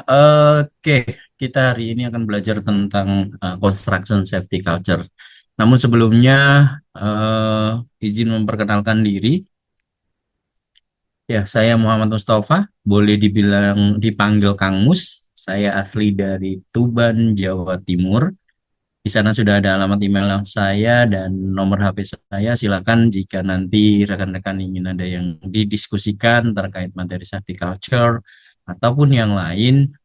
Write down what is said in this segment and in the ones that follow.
Oke, kita hari ini akan belajar tentang construction safety culture. Namun sebelumnya, izin memperkenalkan diri. Ya, saya Muhammad Mustafa, boleh dipanggil Kang Mus. Saya asli dari Tuban, Jawa Timur. Di sana sudah ada alamat email saya dan nomor HP saya. Silakan jika nanti rekan-rekan ingin ada yang didiskusikan terkait materi safety culture ataupun yang lain,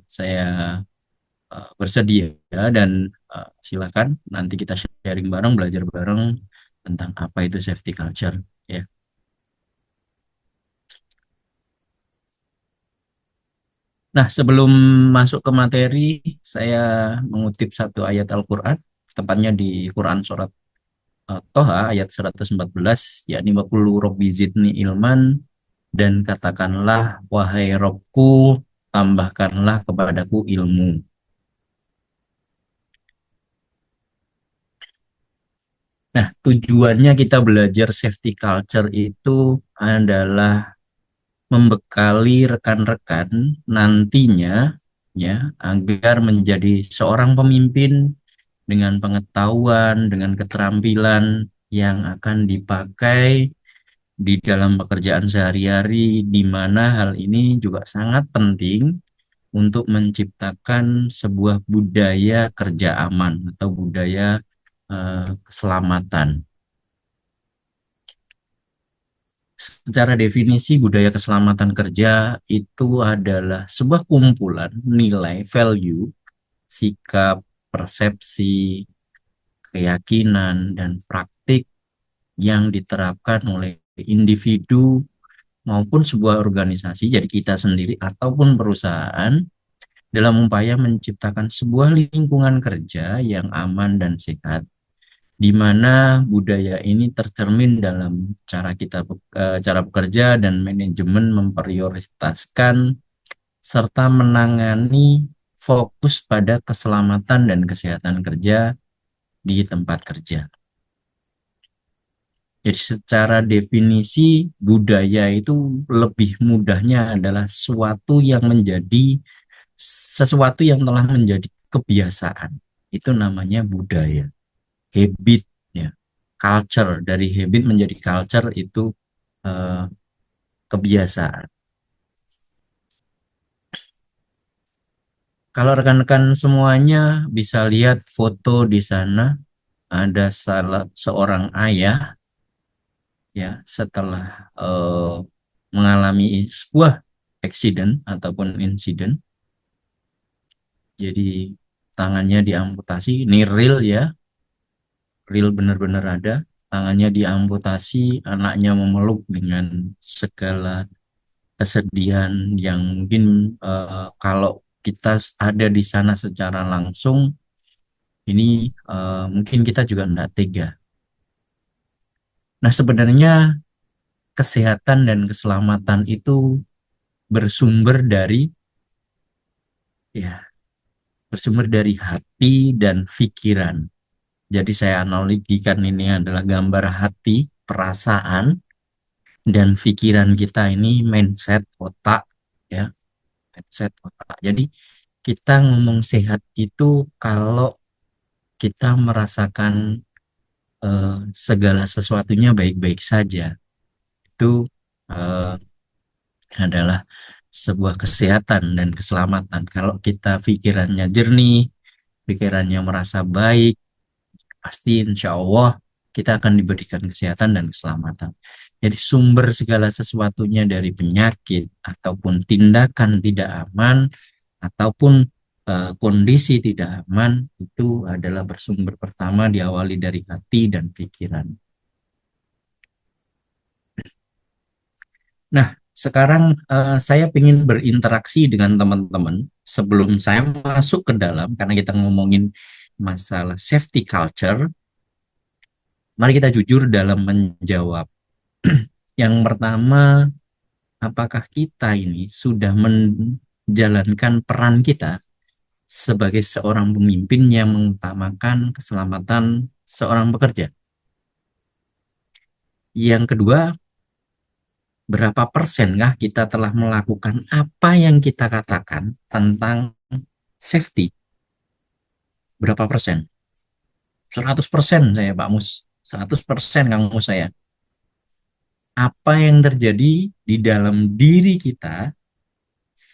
saya bersedia dan silakan nanti kita sharing bareng, belajar bareng tentang apa itu safety culture ya. Nah, sebelum masuk ke materi, saya mengutip satu ayat Al-Qur'an, tepatnya di Quran surat Toha ayat 114, yakni waqul rabbi zidni ilman, dan katakanlah wahai Robku, tambahkanlah kepadaku ilmu. Nah, tujuannya kita belajar safety culture itu adalah membekali rekan-rekan nantinya ya agar menjadi seorang pemimpin dengan pengetahuan, dengan keterampilan yang akan dipakai di dalam pekerjaan sehari-hari, di mana hal ini juga sangat penting untuk menciptakan sebuah budaya kerja aman atau budaya keselamatan. Secara definisi, budaya keselamatan kerja itu adalah sebuah kumpulan nilai, value, sikap, persepsi, keyakinan, dan praktik yang diterapkan oleh individu maupun sebuah organisasi, jadi kita sendiri ataupun perusahaan, dalam upaya menciptakan sebuah lingkungan kerja yang aman dan sehat, di mana budaya ini tercermin dalam cara bekerja dan manajemen memprioritaskan serta menangani fokus pada keselamatan dan kesehatan kerja di tempat kerja. Jadi secara definisi budaya itu lebih mudahnya adalah sesuatu yang telah menjadi kebiasaan. Itu namanya budaya. Habit ya. Culture, dari habit menjadi culture itu eh, kebiasaan. Kalau rekan-rekan semuanya bisa lihat foto di sana, ada seorang ayah ya setelah mengalami sebuah accident ataupun insiden, jadi tangannya diamputasi. Ini real ya, real benar-benar ada. Tangannya diamputasi, anaknya memeluk dengan segala kesedihan yang mungkin kalau kita ada di sana secara langsung, ini mungkin kita juga tidak tega. Nah, sebenarnya kesehatan dan keselamatan itu bersumber dari ya bersumber dari hati dan pikiran. Jadi saya analogikan ini adalah gambar hati, perasaan, dan pikiran kita ini mindset otak ya, mindset otak. Jadi kita ngomong sehat itu kalau kita merasakan segala sesuatunya baik-baik saja. Itu eh, adalah sebuah kesehatan dan keselamatan. Kalau kita pikirannya jernih, pikirannya merasa baik, pasti insya Allah kita akan diberikan kesehatan dan keselamatan. Jadi sumber segala sesuatunya dari penyakit ataupun tindakan tidak aman ataupun kondisi tidak aman itu adalah bersumber pertama diawali dari hati dan pikiran. Nah, sekarang saya ingin berinteraksi dengan teman-teman sebelum saya masuk ke dalam karena kita ngomongin masalah safety culture. Mari kita jujur dalam menjawab. Yang pertama, apakah kita ini sudah menjalankan peran kita sebagai seorang pemimpin yang mengutamakan keselamatan seorang pekerja? Yang kedua, Berapa persenkah kita telah melakukan apa yang kita katakan tentang safety? Berapa persen? 100% saya Pak Mus. 100% Kang Mus saya. Apa yang terjadi di dalam diri kita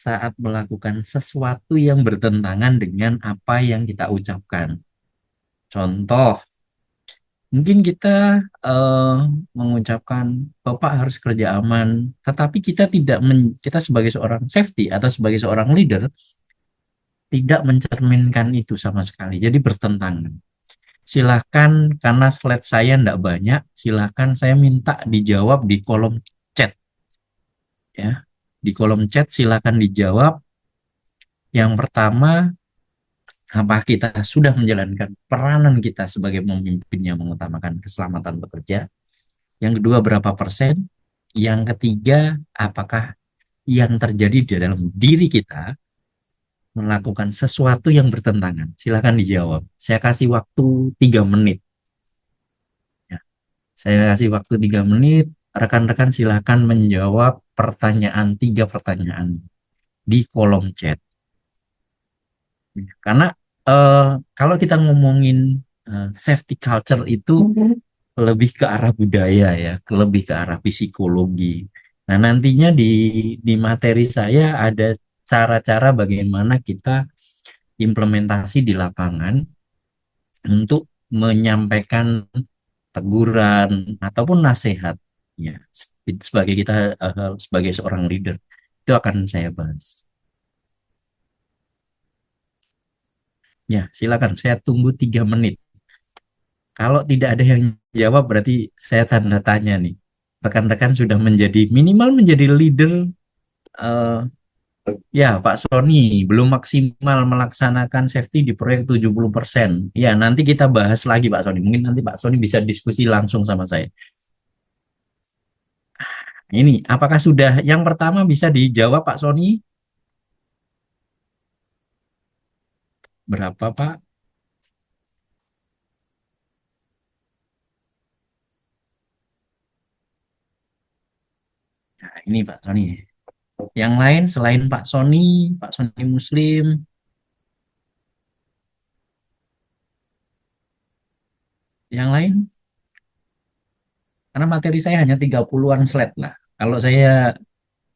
saat melakukan sesuatu yang bertentangan dengan apa yang kita ucapkan. Contoh, mungkin kita eh, mengucapkan Bapak harus kerja aman, tetapi kita tidak kita sebagai seorang safety atau sebagai seorang leader tidak mencerminkan itu sama sekali. Jadi bertentangan. Silahkan, karena slide saya tidak banyak, silahkan saya minta dijawab di kolom chat ya. Di kolom chat silahkan dijawab. Yang pertama, apa kita sudah menjalankan peranan kita sebagai pemimpin yang mengutamakan keselamatan bekerja? Yang kedua, berapa persen? Yang ketiga, apakah yang terjadi di dalam diri kita melakukan sesuatu yang bertentangan? Silahkan dijawab. Saya kasih waktu 3 menit. Ya. Saya kasih waktu 3 menit. Rekan-rekan silahkan menjawab tiga pertanyaan di kolom chat. Karena eh, kalau kita ngomongin safety culture itu lebih ke arah budaya ya, lebih ke arah psikologi. Nah, nantinya di materi saya ada cara-cara bagaimana kita implementasi di lapangan untuk menyampaikan teguran ataupun nasihat ya sebagai kita sebagai seorang leader. Itu akan saya bahas. Ya, silakan. Saya tunggu 3 menit. Kalau tidak ada yang jawab berarti saya tanda tanya nih. Rekan-rekan sudah menjadi minimal menjadi leader. eh, ya, Pak Sony belum maksimal melaksanakan safety di proyek 70%. Ya, nanti kita bahas lagi Pak Sony. Mungkin nanti Pak Sony bisa diskusi langsung sama saya. Ini, apakah sudah yang pertama bisa dijawab Pak Sony? Berapa Pak? Nah, ini Pak Sony. Yang lain selain Pak Sony Muslim, yang lain? Karena materi saya hanya 30-an slide lah. Kalau saya,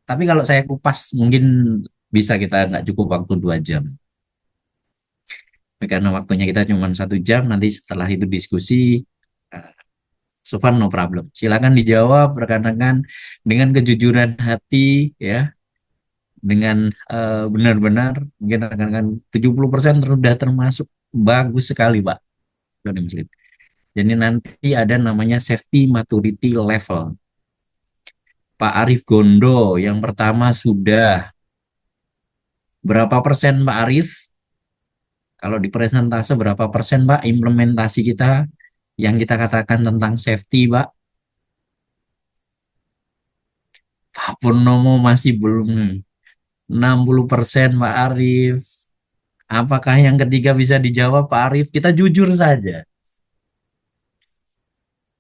tapi kalau saya kupas mungkin bisa kita nggak cukup waktu 2 jam. Karena waktunya kita cuma 1 jam, nanti setelah itu diskusi, uh, so far no problem. Silakan dijawab rekan-rekan dengan kejujuran hati ya, dengan benar-benar mungkin rekan-rekan 70% sudah termasuk bagus sekali Pak. Jadi nanti ada namanya safety maturity level. Pak Arief Gondo yang pertama sudah berapa persen Pak Arief? Kalau di presentase berapa persen Pak implementasi kita yang kita katakan tentang safety Pak? Pak Purnomo masih belum 60% Pak Arief. Apakah yang ketiga bisa dijawab Pak Arief? Kita jujur saja.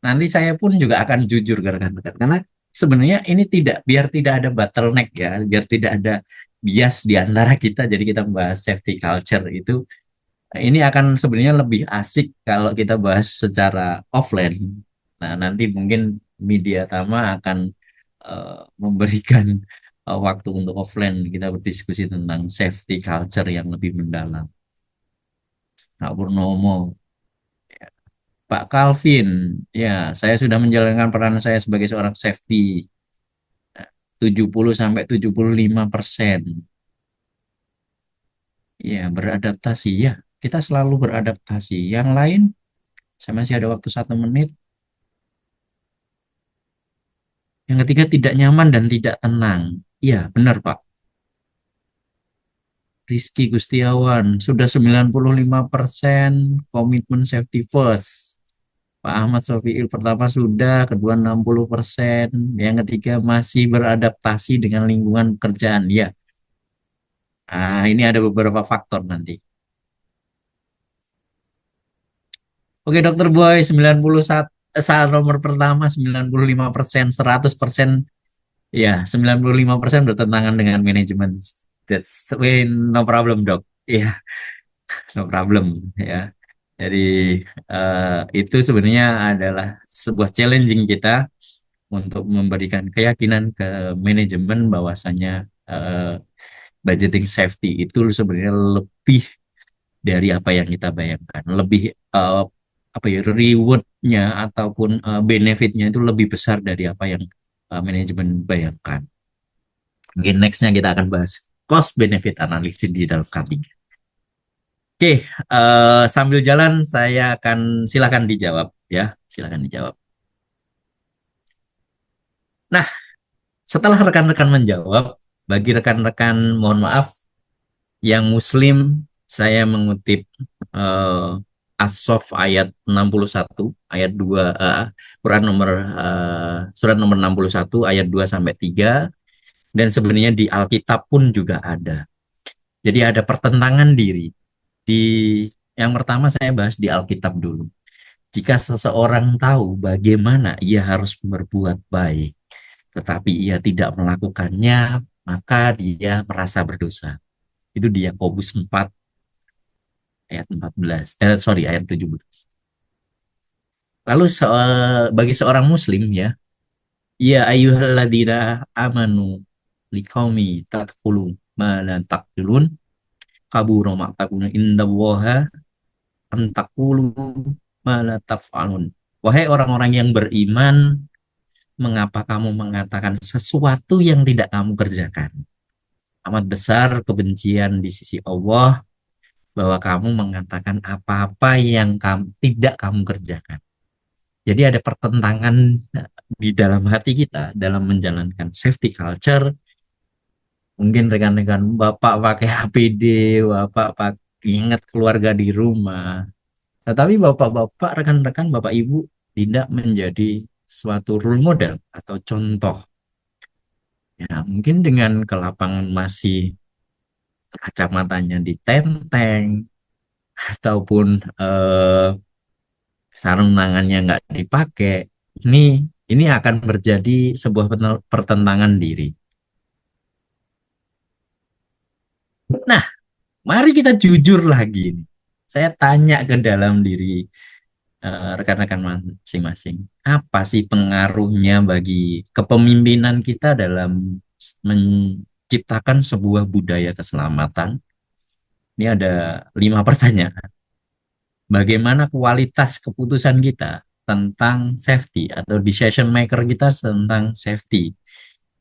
Nanti saya pun juga akan jujur ke rekan-rekan. Karena sebenarnya ini biar tidak ada bottleneck ya, biar tidak ada bias di antara kita. Jadi kita membahas safety culture itu. Ini akan sebenarnya lebih asik kalau kita bahas secara offline. Nah, nanti mungkin media Tama akan memberikan waktu untuk offline kita berdiskusi tentang safety culture yang lebih mendalam. Pak Purnomo, Pak Calvin, ya saya sudah menjalankan peran saya sebagai seorang safety 70 sampai 75%. Ya, beradaptasi ya. Kita selalu beradaptasi. Yang lain, saya masih ada waktu 1 menit. Yang ketiga tidak nyaman dan tidak tenang. Iya, benar Pak. Rizky Gustiawan sudah 95% komitmen safety first. Pak Ahmad Sofiil pertama sudah, kedua 60%, yang ketiga masih beradaptasi dengan lingkungan pekerjaan. Ya, ini ada beberapa faktor nanti. Oke, Dokter Boy 91 saat nomor pertama 95%, 100% Ya, 95% bertentangan dengan manajemen. That's way, no problem, Dok. Iya, no problem ya. Jadi itu sebenarnya adalah sebuah challenging kita untuk memberikan keyakinan ke manajemen bahwasanya eh, budgeting safety itu sebenarnya lebih dari apa yang kita bayangkan, lebih eh, apa ya, rewardnya ataupun benefitnya itu lebih besar dari apa yang manajemen bayangkan. Mungkin nextnya kita akan bahas cost benefit analysis di dalam K3. Oke, sambil jalan saya akan silakan dijawab ya, silakan dijawab. Nah, setelah rekan-rekan menjawab, bagi rekan-rekan mohon maaf yang Muslim, saya mengutip eh, As-Saff ayat 61, ayat 2, Quran nomor surat nomor 61 ayat 2 sampai 3, dan sebenarnya di Alkitab pun juga ada. Jadi ada pertentangan diri. Di yang pertama saya bahas di Alkitab dulu. Jika seseorang tahu bagaimana ia harus berbuat baik, tetapi ia tidak melakukannya, maka dia merasa berdosa. Itu di Yakobus 4 ayat 14. Sorry, ayat 17. Lalu bagi seorang muslim ya, ya ayyuhalladzina amanu liqaumi tadkhulu ma la taqilun kabura maqtakuna indallaha antakulu ma taf'alun. Wahai orang-orang yang beriman, mengapa kamu mengatakan sesuatu yang tidak kamu kerjakan? Amat besar kebencian di sisi Allah bahwa kamu mengatakan apa-apa yang tidak kamu kerjakan. Jadi ada pertentangan di dalam hati kita dalam menjalankan safety culture. Mungkin rekan-rekan Bapak pakai APD, Bapak ingat keluarga di rumah. Tetapi bapak-bapak, rekan-rekan, bapak ibu tidak menjadi suatu role model atau contoh. Ya, mungkin dengan ke lapangan masih kacamatanya ditenteng ataupun sarung tangannya nggak dipakai. Ini ini akan menjadi sebuah pertentangan diri. Nah, mari kita jujur lagi. Saya tanya ke dalam diri rekan-rekan masing-masing. Apa sih pengaruhnya bagi kepemimpinan kita dalam menciptakan sebuah budaya keselamatan? Ini ada 5 pertanyaan. Bagaimana kualitas keputusan kita tentang safety atau decision maker kita tentang safety?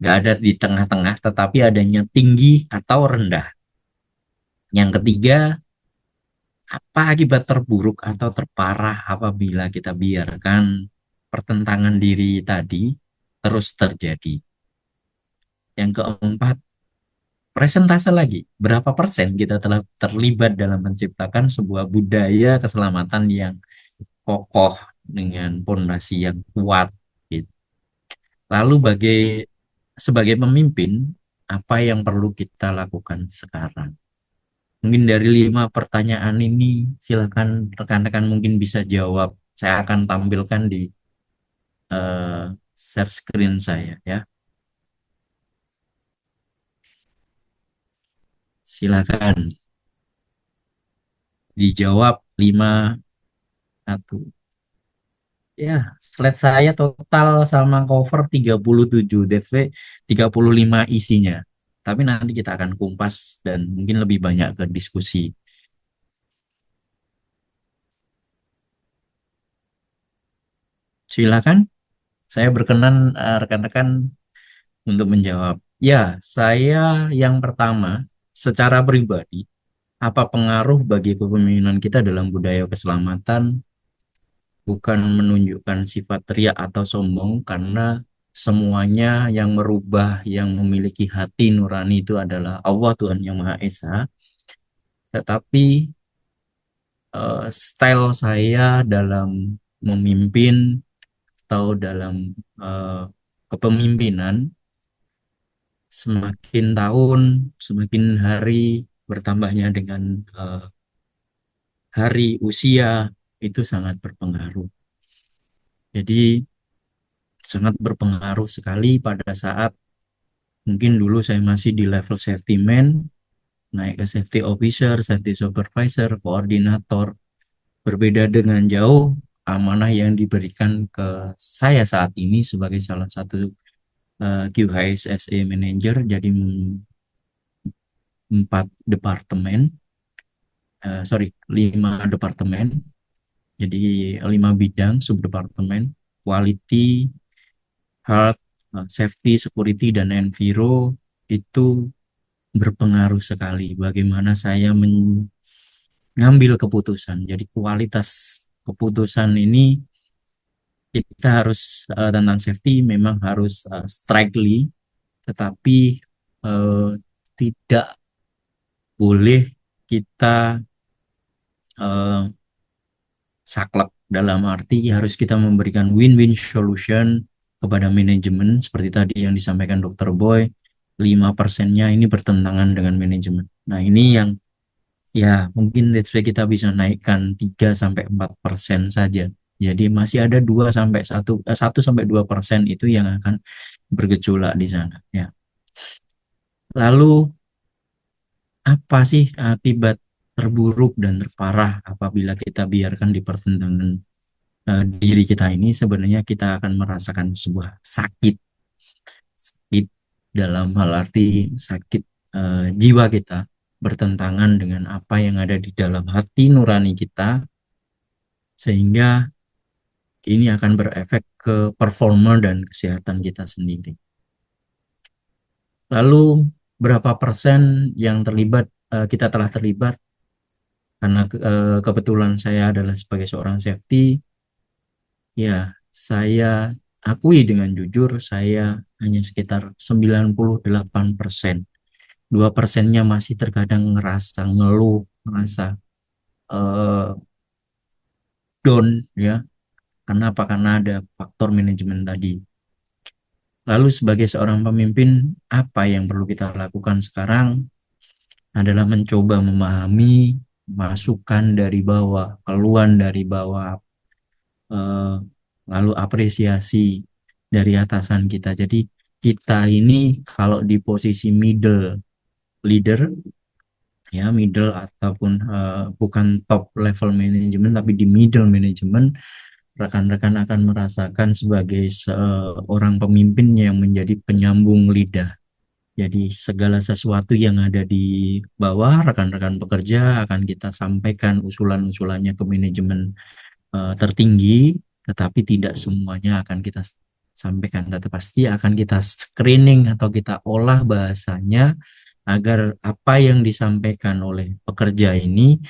Nggak ada di tengah-tengah, tetapi adanya tinggi atau rendah. Yang ketiga, apa akibat terburuk atau terparah apabila kita biarkan pertentangan diri tadi terus terjadi? Yang keempat, presentase lagi. Berapa persen kita telah terlibat dalam menciptakan sebuah budaya keselamatan yang kokoh dengan pondasi yang kuat, gitu. Lalu sebagai pemimpin, apa yang perlu kita lakukan sekarang? Mungkin dari 5 pertanyaan ini, silakan rekan-rekan mungkin bisa jawab. Saya akan tampilkan di share screen saya ya. Silakan dijawab 5 1. Ya, slide saya total sama cover 37. That's why 35 isinya. Tapi nanti kita akan kumpas dan mungkin lebih banyak ke diskusi. Silakan, saya berkenan rekan-rekan untuk menjawab. Ya, saya yang pertama, secara pribadi, apa pengaruh bagi kepemimpinan kita dalam budaya keselamatan bukan menunjukkan sifat riak atau sombong karena semuanya yang merubah, yang memiliki hati nurani itu adalah Allah Tuhan Yang Maha Esa. Tetapi style saya dalam memimpin atau dalam eh, kepemimpinan semakin tahun, semakin hari bertambahnya dengan eh, hari usia itu sangat berpengaruh. Jadi sangat berpengaruh sekali pada saat Mungkin dulu saya masih di level safety man, naik ke safety officer, safety supervisor, koordinator. Berbeda dengan jauh amanah yang diberikan ke saya saat ini sebagai salah satu QHSSE manager, jadi empat departemen, sorry, lima departemen, jadi lima bidang subdepartemen, quality, health, safety, security, dan enviro itu berpengaruh sekali bagaimana saya mengambil keputusan. Jadi kualitas keputusan ini kita harus tentang safety memang harus strictly, tetapi eh, tidak boleh kita eh, saklek, dalam arti harus kita memberikan win-win solution kepada manajemen seperti tadi yang disampaikan Dr. Boy, 5%-nya ini bertentangan dengan manajemen. Nah, ini yang ya mungkin let's say kita bisa naikkan 3 sampai 4% saja. Jadi masih ada 1 sampai 2% itu yang akan bergejolak di sana ya. Lalu apa sih akibat terburuk dan terparah apabila kita biarkan di pertentangan diri kita ini? Sebenarnya kita akan merasakan sebuah sakit, sakit dalam hal arti sakit jiwa kita bertentangan dengan apa yang ada di dalam hati nurani kita, sehingga ini akan berefek ke performa dan kesehatan kita sendiri. Lalu berapa persen yang terlibat, kita telah terlibat karena kebetulan saya adalah sebagai seorang safety, ya saya akui dengan jujur saya hanya sekitar 98%. 2%-nya masih terkadang ngerasa ngeluh, ngerasa eh, down ya. Karena apa? Karena ada faktor manajemen tadi. Lalu sebagai seorang pemimpin, apa yang perlu kita lakukan sekarang adalah mencoba memahami masukan dari bawah, keluhan dari bawah, eh, lalu apresiasi dari atasan kita. Jadi kita ini kalau di posisi middle leader, ya middle ataupun bukan top level manajemen, tapi di middle management, rekan-rekan akan merasakan sebagai seorang pemimpin yang menjadi penyambung lidah. Jadi segala sesuatu yang ada di bawah rekan-rekan pekerja akan kita sampaikan usulan-usulannya ke manajemen tertinggi, tetapi tidak semuanya akan kita sampaikan. Tetapi pasti akan kita screening atau kita olah bahasanya agar apa yang disampaikan oleh pekerja ini,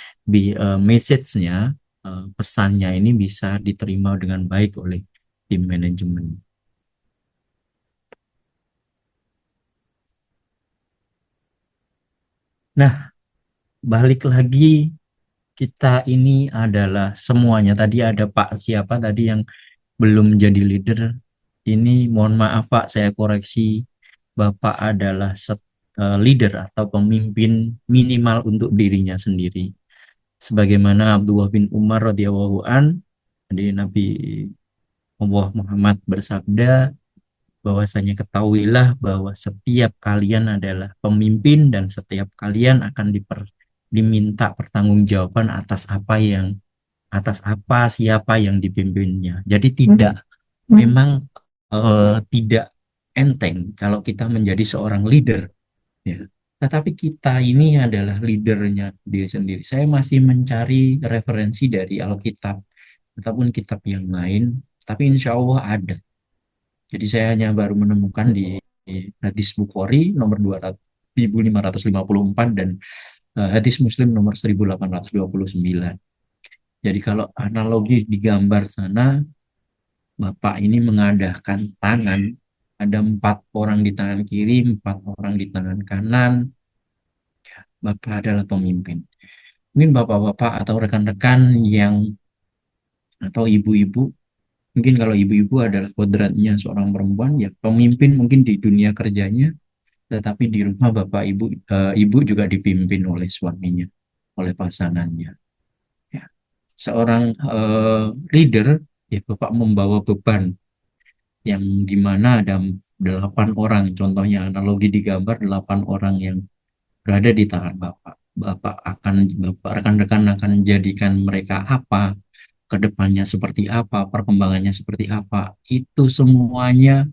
message-nya, pesannya ini bisa diterima dengan baik oleh tim manajemen. Nah, balik lagi, kita ini adalah semuanya. Tadi ada Pak siapa tadi yang belum jadi leader. Ini mohon maaf Pak, saya koreksi. Bapak adalah leader atau pemimpin minimal untuk dirinya sendiri. Sebagaimana Abdullah bin Umar radhiyallahu an, jadi Nabi Allah Muhammad bersabda bahwasanya ketahuilah bahwa setiap kalian adalah pemimpin dan setiap kalian akan diminta pertanggungjawaban atas apa siapa yang dipimpinnya. Jadi memang tidak enteng kalau kita menjadi seorang leader ya. Tetapi kita ini adalah leadernya diri sendiri. Saya masih mencari referensi dari Alkitab ataupun kitab yang lain, tapi insya Allah ada. Jadi saya hanya baru menemukan di hadis Bukhari nomor 2554 dan hadis Muslim nomor 1829. Jadi kalau analogi digambar sana, Bapak ini mengadahkan tangan, ada 4 orang di tangan kiri, 4 orang di tangan kanan. Bapak adalah pemimpin. Mungkin bapak-bapak atau rekan-rekan yang atau ibu-ibu, mungkin kalau ibu-ibu adalah kodratnya seorang perempuan, ya pemimpin mungkin di dunia kerjanya, tetapi di rumah bapak ibu juga dipimpin oleh suaminya, oleh pasangannya. Ya. Seorang leader, ya bapak membawa beban yang dimana ada delapan orang, contohnya analogi di gambar, delapan orang yang berada di tangan Bapak. Bapak rekan-rekan akan jadikan mereka apa, ke depannya seperti apa, perkembangannya seperti apa. Itu semuanya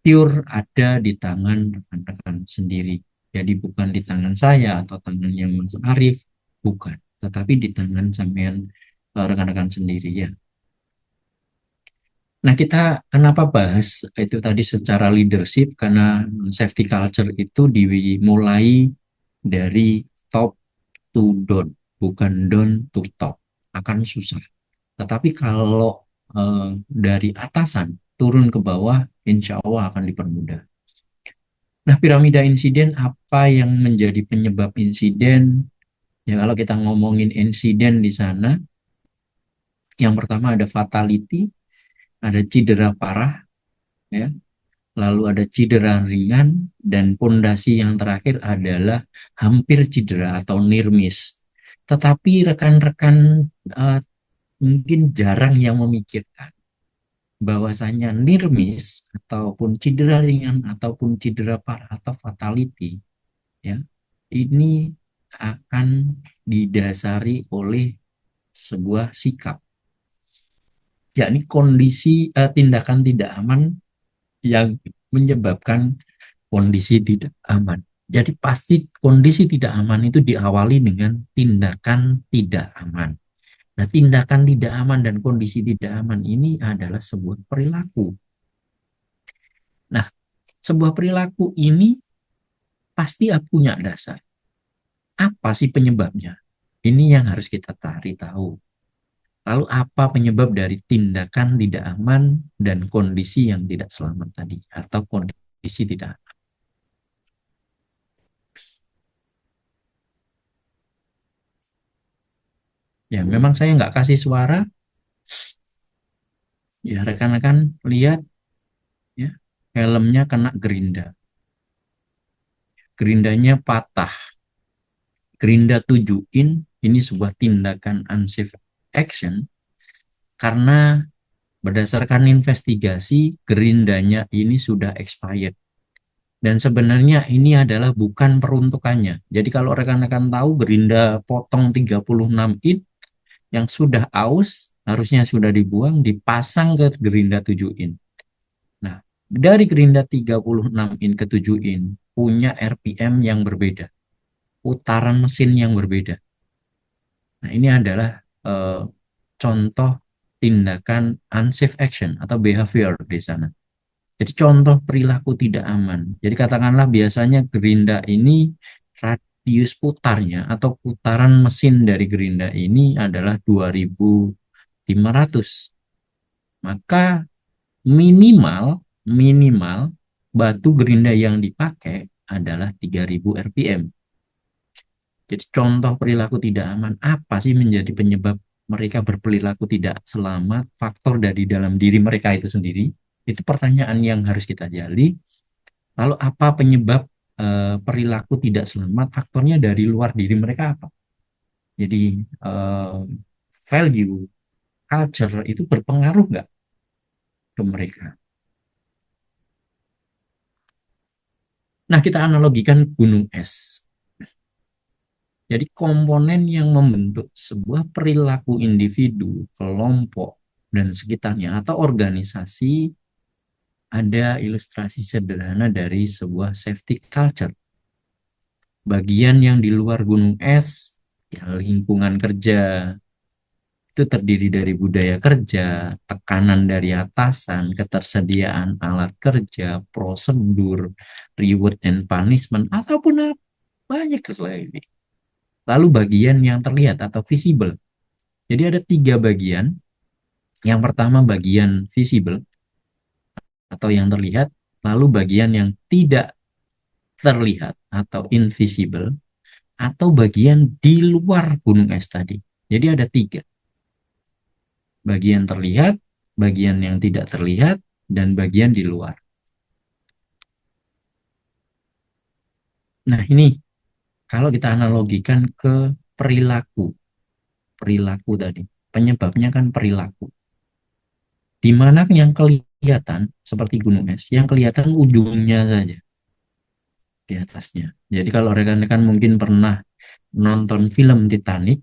pure ada di tangan rekan-rekan sendiri. Jadi bukan di tangan saya atau tangannya Mas Arief, bukan. Tetapi di tangan sampean, rekan-rekan sendiri ya. Nah, kita kenapa bahas itu tadi secara leadership? Karena safety culture itu dimulai dari top to down, bukan down to top. Akan susah. Tetapi kalau dari atasan turun ke bawah, insya Allah akan dipermudah. Nah, piramida insiden apa yang menjadi penyebab insiden? Ya, kalau kita ngomongin insiden di sana, yang pertama ada fatality, ada cedera parah, ya, lalu ada cedera ringan, dan pondasi yang terakhir adalah hampir cedera atau near miss. Tetapi rekan-rekan mungkin jarang yang memikirkan bahwasanya near miss ataupun cedera ringan ataupun cedera parah atau fatality, ya, ini akan didasari oleh sebuah sikap, yakni kondisi tindakan tidak aman yang menyebabkan kondisi tidak aman. Jadi pasti kondisi tidak aman itu diawali dengan tindakan tidak aman. Nah, tindakan tidak aman dan kondisi tidak aman ini adalah sebuah perilaku. Nah, sebuah perilaku ini pasti punya dasar. Apa sih penyebabnya? Ini yang harus kita cari tahu. Lalu apa penyebab dari tindakan tidak aman dan kondisi yang tidak selamat tadi? Atau kondisi tidak aman? Ya, memang saya nggak kasih suara. Ya, rekan-rekan lihat ya, helmnya kena gerinda. Gerindanya patah. Gerinda tujuin, ini sebuah tindakan unsafe action karena berdasarkan investigasi, gerindanya ini sudah expired. Dan sebenarnya ini adalah bukan peruntukannya. Jadi kalau rekan-rekan tahu gerinda potong 36 in yang sudah aus, harusnya sudah dibuang, dipasang ke gerinda 7 in. Nah, dari gerinda 36 in ke 7 in, punya RPM yang berbeda, putaran mesin yang berbeda. Nah, ini adalah eh, contoh tindakan unsafe action atau behavior di sana. Jadi contoh perilaku tidak aman. Jadi katakanlah biasanya gerinda ini radius putarnya atau putaran mesin dari gerinda ini adalah 2.500. Maka minimal minimal batu gerinda yang dipakai adalah 3.000 RPM. Jadi contoh perilaku tidak aman apa sih menjadi penyebab mereka berperilaku tidak selamat, faktor dari dalam diri mereka itu sendiri. Itu pertanyaan yang harus kita gali. Lalu apa penyebab perilaku tidak selamat? Faktornya dari luar diri mereka apa? Jadi eh, value, culture itu berpengaruh nggak ke mereka? Nah, kita analogikan gunung es. Jadi komponen yang membentuk sebuah perilaku individu, kelompok, dan sekitarnya atau organisasi ada ilustrasi sederhana dari sebuah safety culture. Bagian yang di luar gunung es, ya lingkungan kerja, itu terdiri dari budaya kerja, tekanan dari atasan, ketersediaan alat kerja, prosedur, reward and punishment, ataupun banyak lagi. Lalu bagian yang terlihat atau visible. Jadi ada tiga bagian. Yang pertama bagian visible atau yang terlihat, lalu bagian yang tidak terlihat atau invisible, atau bagian di luar gunung es tadi. Jadi ada tiga. Bagian terlihat, bagian yang tidak terlihat, dan bagian di luar. Nah, ini kalau kita analogikan ke perilaku, perilaku tadi. Penyebabnya kan perilaku. Di mana yang kelihatan kelihatan seperti gunung es, yang kelihatan ujungnya saja di atasnya. Jadi kalau rekan-rekan mungkin pernah nonton film Titanic,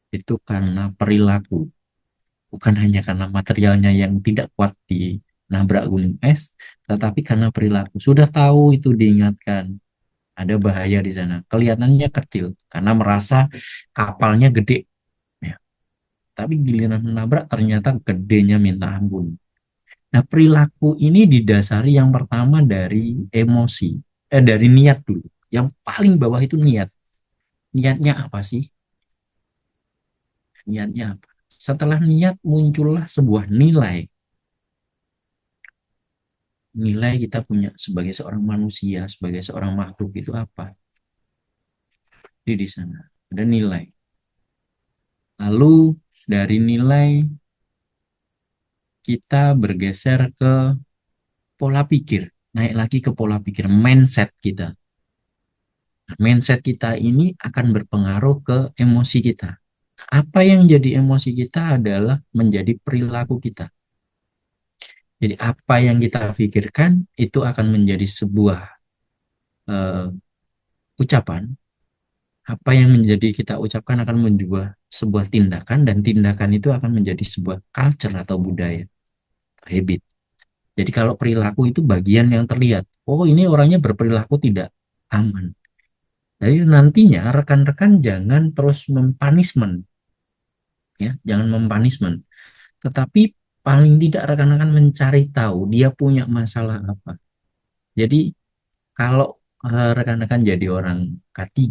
itu karena perilaku, bukan hanya karena materialnya yang tidak kuat di nabrak gunung es, tetapi karena perilaku. Sudah tahu itu diingatkan, ada bahaya di sana. Kelihatannya kecil karena merasa kapalnya gede, ya. Tapi giliran menabrak ternyata gedenya minta ampun. Nah, perilaku ini didasari yang pertama dari emosi, dari niat dulu. Yang paling bawah itu niat. Niatnya apa sih? Niatnya apa? Setelah niat muncullah sebuah nilai. Nilai kita punya sebagai seorang manusia, sebagai seorang makhluk itu apa? Di sana ada nilai. Lalu dari nilai kita bergeser ke pola pikir. Naik lagi ke pola pikir, mindset kita. Nah, mindset kita ini akan berpengaruh ke emosi kita. Apa yang jadi emosi kita adalah menjadi perilaku kita. Jadi apa yang kita pikirkan itu akan menjadi sebuah uh, ucapan. Apa yang menjadi kita ucapkan akan menjadi sebuah tindakan, dan tindakan itu akan menjadi sebuah culture atau budaya, habit. Jadi kalau perilaku itu bagian yang terlihat. Oh, ini orangnya berperilaku tidak aman. Jadi nantinya rekan-rekan jangan terus mempanismen, ya, jangan mempanismen. Tetapi paling tidak rekan-rekan mencari tahu dia punya masalah apa. Jadi kalau rekan-rekan jadi orang K3,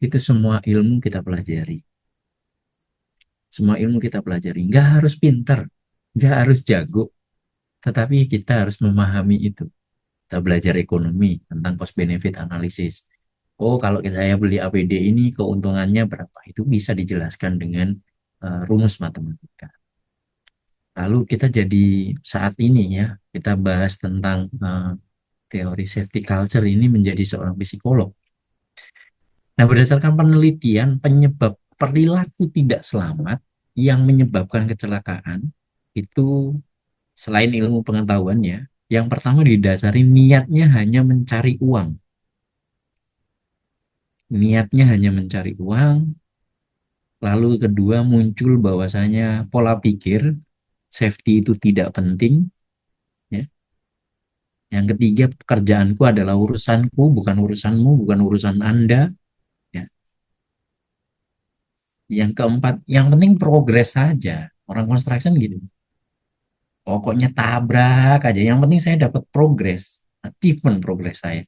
itu semua ilmu kita pelajari. Semua ilmu kita pelajari. Nggak harus pinter, nggak harus jago, tetapi kita harus memahami itu. Kita belajar ekonomi tentang cost benefit analysis. Oh, kalau saya beli APD ini keuntungannya berapa? Itu bisa dijelaskan dengan rumus matematika. Lalu kita jadi saat ini, ya, kita bahas tentang teori safety culture ini menjadi seorang psikolog. Nah, berdasarkan penelitian, penyebab perilaku tidak selamat yang menyebabkan kecelakaan itu, selain ilmu pengetahuannya, yang pertama didasari niatnya hanya mencari uang. Niatnya hanya mencari uang. Lalu kedua, muncul bahwasanya pola pikir safety itu tidak penting, ya. Yang ketiga, pekerjaanku adalah urusanku, bukan urusanmu, bukan urusan Anda, ya. Yang keempat, yang penting progres saja. Orang construction gitu. Pokoknya tabrak aja. Yang penting saya dapat progres, achievement progres saya.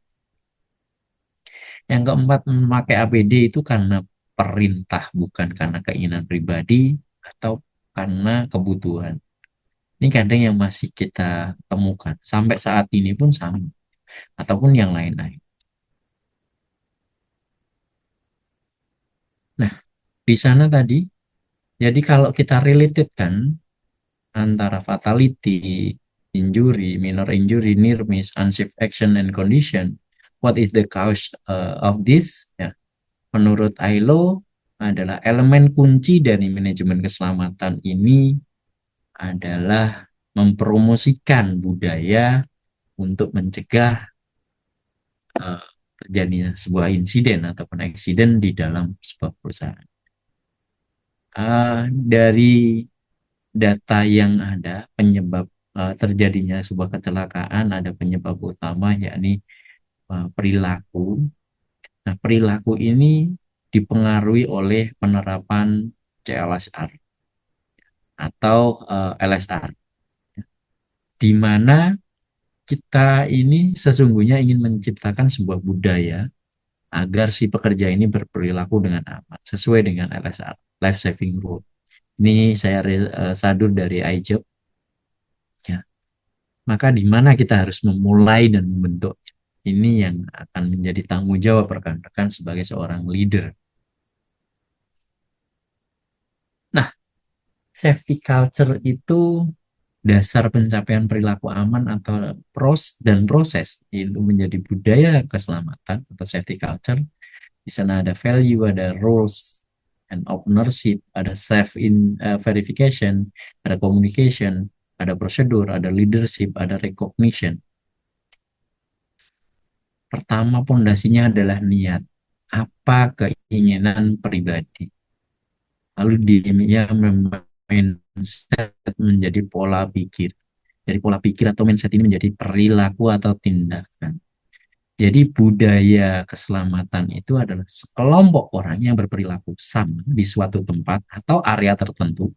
Yang keempat, memakai APD itu karena perintah, bukan karena keinginan pribadi atau karena kebutuhan. Ini kadang yang masih kita temukan. Sampai saat ini pun sama. Ataupun yang lain-lain. Nah, di sana tadi, jadi kalau kita related kan antara fatality, injury, minor injury, near miss, unsafe action and condition, what is the cause of this? Ya, menurut ILO adalah elemen kunci dari manajemen keselamatan ini adalah mempromosikan budaya untuk mencegah uh, terjadinya sebuah insiden ataupun eksiden di dalam sebuah perusahaan. Dari data yang ada, penyebab terjadinya sebuah kecelakaan ada penyebab utama, yakni perilaku. Nah, perilaku ini dipengaruhi oleh penerapan CLSR atau LSR, di mana kita ini sesungguhnya ingin menciptakan sebuah budaya agar si pekerja ini berperilaku dengan aman sesuai dengan LSR, life saving rule. Ini saya sadur dari iJob, ya. Maka di mana kita harus memulai dan membentuk ini yang akan menjadi tanggung jawab rekan-rekan sebagai seorang leader. Nah, safety culture itu dasar pencapaian perilaku aman atau proses itu menjadi budaya keselamatan atau safety culture. Di sana ada value, ada rules and ownership, ada verification, ada communication, ada prosedur, ada leadership, ada recognition. Pertama, pondasinya adalah niat. Apa keinginan pribadi? Lalu dia mindset menjadi pola pikir. Jadi pola pikir atau mindset ini menjadi perilaku atau tindakan. Jadi budaya keselamatan itu adalah sekelompok orang yang berperilaku sama di suatu tempat atau area tertentu.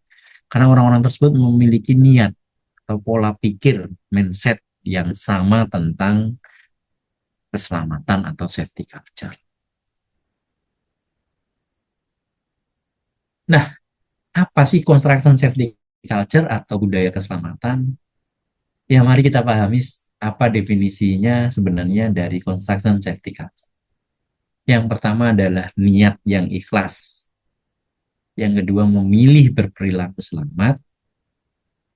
Karena orang-orang tersebut memiliki niat atau pola pikir, mindset yang sama tentang keselamatan atau safety culture. Nah, apa sih construction safety culture atau budaya keselamatan? Ya, mari kita pahami apa definisinya sebenarnya dari construction safety culture. Yang pertama adalah niat yang ikhlas. Yang kedua, memilih berperilaku selamat.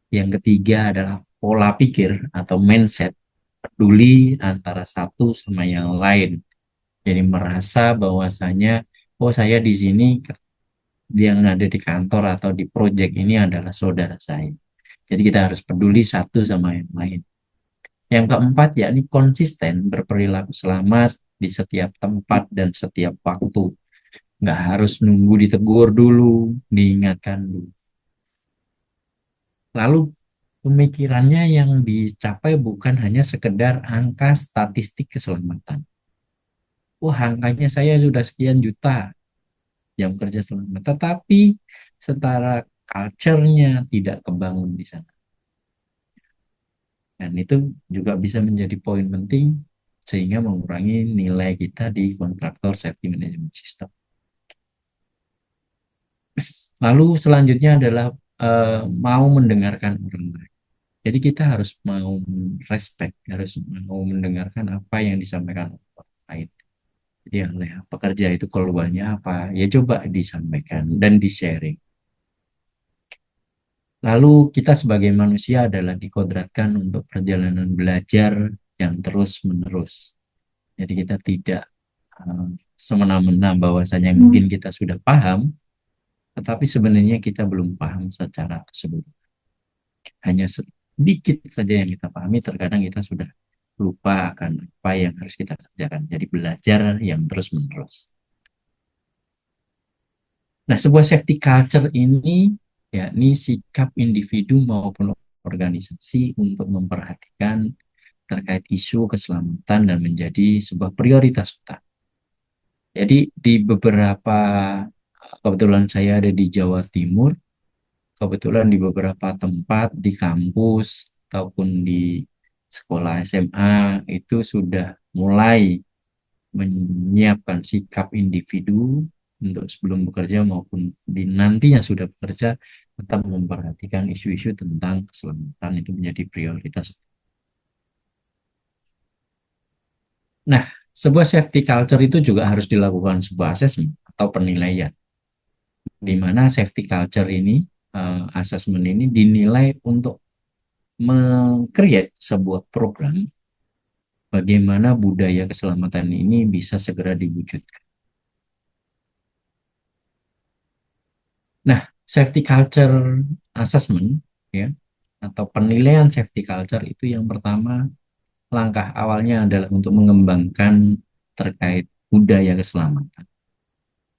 Yang ketiga adalah pola pikir atau mindset, peduli antara satu sama yang lain. Jadi merasa bahwasanya, oh saya di sini yang ada di kantor atau di proyek ini adalah saudara saya. Jadi kita harus peduli satu sama yang lain. Yang keempat, yakni konsisten berperilaku selamat di setiap tempat dan setiap waktu. Nggak harus nunggu ditegur dulu, diingatkan dulu. Lalu pemikirannya yang dicapai bukan hanya sekedar angka statistik keselamatan. Wah, angkanya saya sudah sekian juta jam kerja selamat. Tetapi setara culture-nya tidak kebangun di sana. Dan itu juga bisa menjadi poin penting sehingga mengurangi nilai kita di kontraktor safety management system. Lalu selanjutnya adalah mau mendengarkan orang lain. Jadi kita harus mau respect, harus mau mendengarkan apa yang disampaikan orang lain. Jadi oleh pekerja itu keluarnya apa, ya coba disampaikan dan di-sharing. Lalu kita sebagai manusia adalah dikodratkan untuk perjalanan belajar yang terus-menerus. Jadi kita tidak uh, semena-mena bahwasanya mungkin kita sudah paham, tetapi sebenarnya kita belum paham secara keseluruhan. Hanya sedikit saja yang kita pahami, terkadang kita sudah lupa akan apa yang harus kita kerjakan. Jadi belajar yang terus-menerus. Nah, sebuah safety culture ini yakni sikap individu maupun organisasi untuk memperhatikan terkait isu keselamatan dan menjadi sebuah prioritas utama. Jadi di beberapa, kebetulan saya ada di Jawa Timur, kebetulan di beberapa tempat di kampus ataupun di sekolah SMA itu sudah mulai menyiapkan sikap individu untuk sebelum bekerja maupun di nantinya sudah bekerja tetap memperhatikan isu-isu tentang keselamatan itu menjadi prioritas. Nah, sebuah safety culture itu juga harus dilakukan sebuah assessment atau penilaian, di mana safety culture ini, assessment ini dinilai untuk meng-create sebuah program bagaimana budaya keselamatan ini bisa segera diwujudkan. Nah, safety culture assessment ya atau penilaian safety culture itu yang pertama langkah awalnya adalah untuk mengembangkan terkait budaya keselamatan.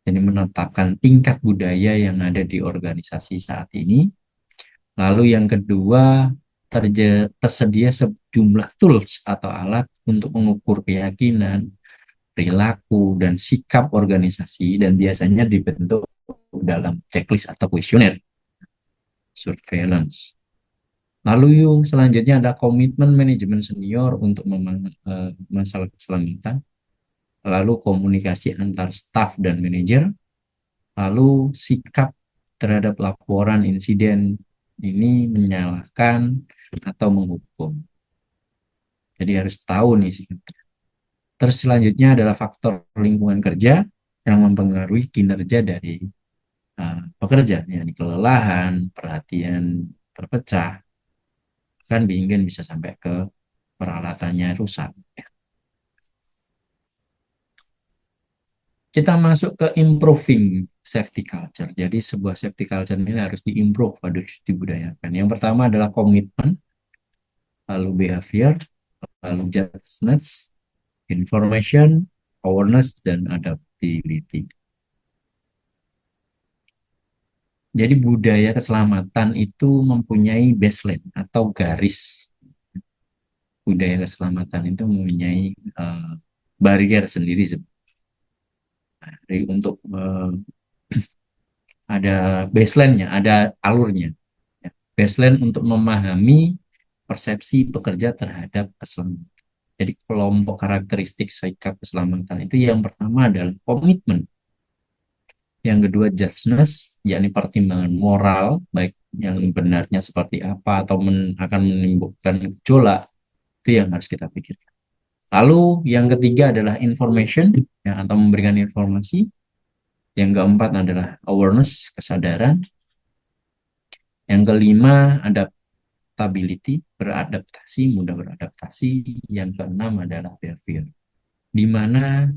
Jadi menetapkan tingkat budaya yang ada di organisasi saat ini. Lalu yang kedua, tersedia sejumlah tools atau alat untuk mengukur keyakinan, perilaku, dan sikap organisasi dan biasanya dibentuk dalam checklist atau kuesioner surveillance. Lalu yuk, selanjutnya ada komitmen manajemen senior untuk masalah keselamatan. Lalu komunikasi antar staf dan manajer. Lalu sikap terhadap laporan insiden ini menyalahkan atau menghukum. Jadi harus tahu nih sikapnya. Terus selanjutnya adalah faktor lingkungan kerja yang mempengaruhi kinerja dari pekerja, yakni kelelahan, perhatian terpecah, kan bisa sampai ke peralatannya rusak. Kita masuk ke improving safety culture. Jadi sebuah safety culture ini harus diimprove, harus dibudayakan. Yang pertama adalah komitmen, lalu behavior, lalu judgment, information, awareness, dan adaptability. Jadi budaya keselamatan itu mempunyai baseline atau garis. Budaya keselamatan itu mempunyai barrier sendiri untuk ada baseline-nya, ada alurnya. Ya. Baseline untuk memahami persepsi pekerja terhadap keselamatan. Jadi kelompok karakteristik sikap keselamatan itu yang pertama adalah komitmen. Yang kedua justness, yakni pertimbangan moral, baik yang benarnya seperti apa atau akan menimbulkan gejolak, itu yang harus kita pikirkan. Lalu yang ketiga adalah information, ya, atau memberikan informasi. Yang keempat adalah awareness, kesadaran. Yang kelima adaptability, beradaptasi, mudah beradaptasi. Yang keenam adalah behavior, di mana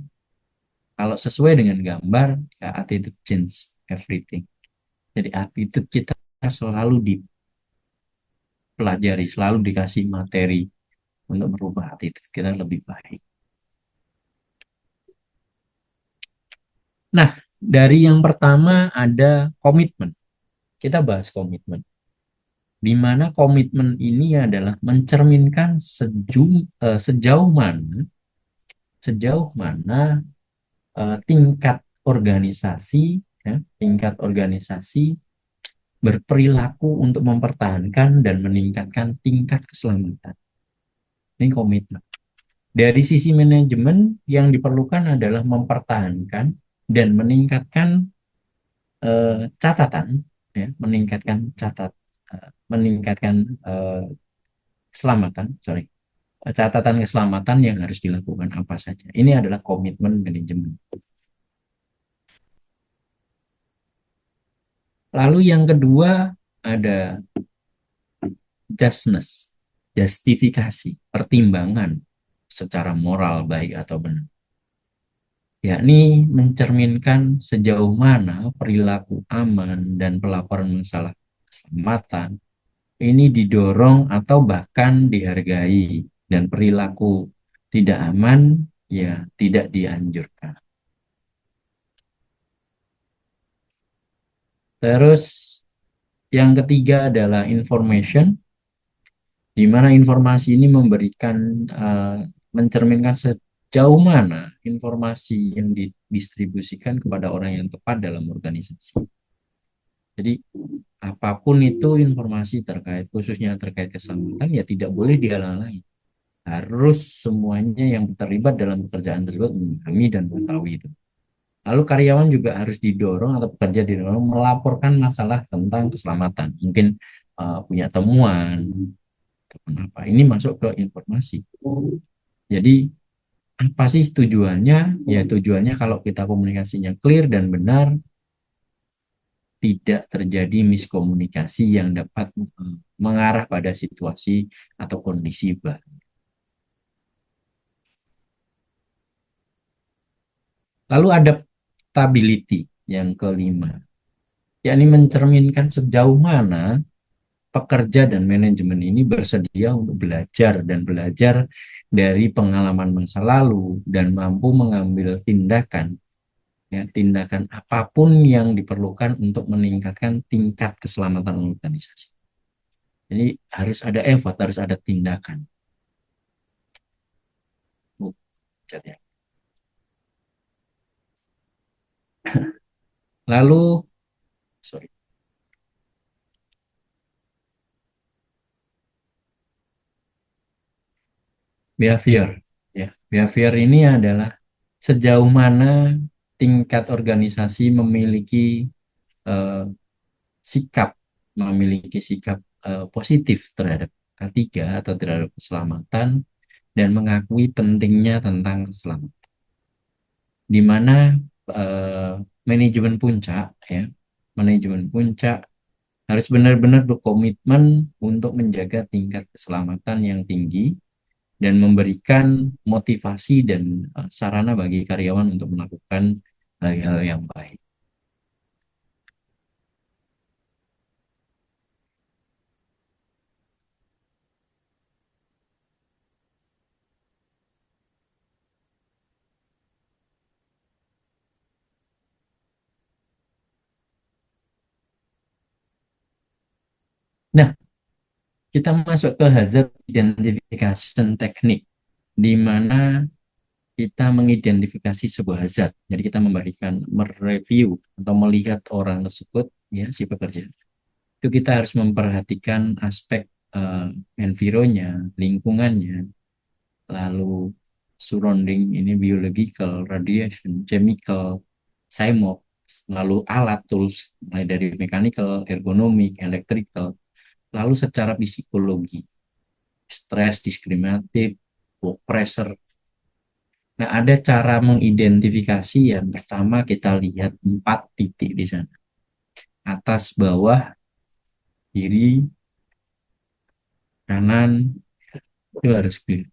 kalau sesuai dengan gambar, ya, attitude change everything. Jadi attitude kita selalu dipelajari, selalu dikasih materi untuk merubah attitude kita lebih baik. Nah, dari yang pertama ada komitmen. Kita bahas komitmen. Di mana komitmen ini adalah mencerminkan sejauh mana tingkat organisasi, ya, tingkat organisasi berperilaku untuk mempertahankan dan meningkatkan tingkat keselamatan. Ini komitmen. Dari sisi manajemen yang diperlukan adalah mempertahankan dan meningkatkan catatan, ya, meningkatkan keselamatan, catatan keselamatan yang harus dilakukan apa saja. Ini adalah komitmen manajemen. Lalu yang kedua ada justness, justifikasi, pertimbangan secara moral baik atau benar. Yakni mencerminkan sejauh mana perilaku aman dan pelaporan masalah keselamatan ini didorong atau bahkan dihargai, dan perilaku tidak aman ya tidak dianjurkan. Terus yang ketiga adalah information, di mana informasi ini mencerminkan sejauh mana informasi yang didistribusikan kepada orang yang tepat dalam organisasi. Jadi apapun itu informasi terkait, khususnya terkait keselamatan, ya tidak boleh dihalang-halangi. Harus semuanya yang terlibat dalam pekerjaan tersebut memahami dan mengetahui itu. Lalu karyawan juga harus didorong atau pekerja didorong melaporkan masalah tentang keselamatan. Mungkin punya temuan, kenapa ini masuk ke informasi. Jadi apa sih tujuannya? Ya tujuannya kalau kita komunikasinya clear dan benar, tidak terjadi miskomunikasi yang dapat mengarah pada situasi atau kondisi baru. Lalu adaptability yang kelima, yakni mencerminkan sejauh mana pekerja dan manajemen ini bersedia untuk belajar dari pengalaman masa lalu dan mampu mengambil tindakan, ya, tindakan apapun yang diperlukan untuk meningkatkan tingkat keselamatan organisasi. Jadi harus ada effort, harus ada tindakan. Ya. Lalu, sorry, behavior. Ya, behavior ini adalah sejauh mana tingkat organisasi eh, sikap, memiliki sikap positif terhadap ketiga atau terhadap keselamatan dan mengakui pentingnya tentang keselamatan. Di mana eh, manajemen puncak, ya, manajemen puncak harus benar-benar berkomitmen untuk menjaga tingkat keselamatan yang tinggi dan memberikan motivasi dan sarana bagi karyawan untuk melakukan hal-hal yang baik. Nah, kita masuk ke hazard identification teknik, di mana kita mengidentifikasi sebuah hazard. Jadi kita mereview atau melihat orang tersebut, ya si pekerja. Itu kita harus memperhatikan aspek environnya, lingkungannya, lalu surrounding ini biological, radiation, chemical, CIMOP, lalu alat tools mulai dari mechanical, ergonomik, electrical, lalu secara psikologi, stres, diskriminatif, work pressure. Nah, ada cara mengidentifikasi. Yang pertama kita lihat 4 titik di sana. Atas, bawah, kiri, kanan, itu harus clear.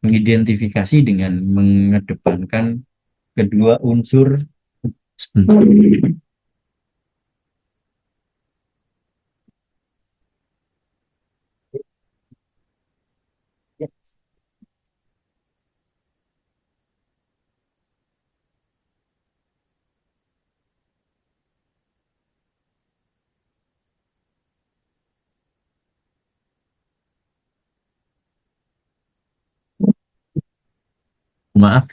Mengidentifikasi dengan mengedepankan kedua unsur. Sebentar. Maaf,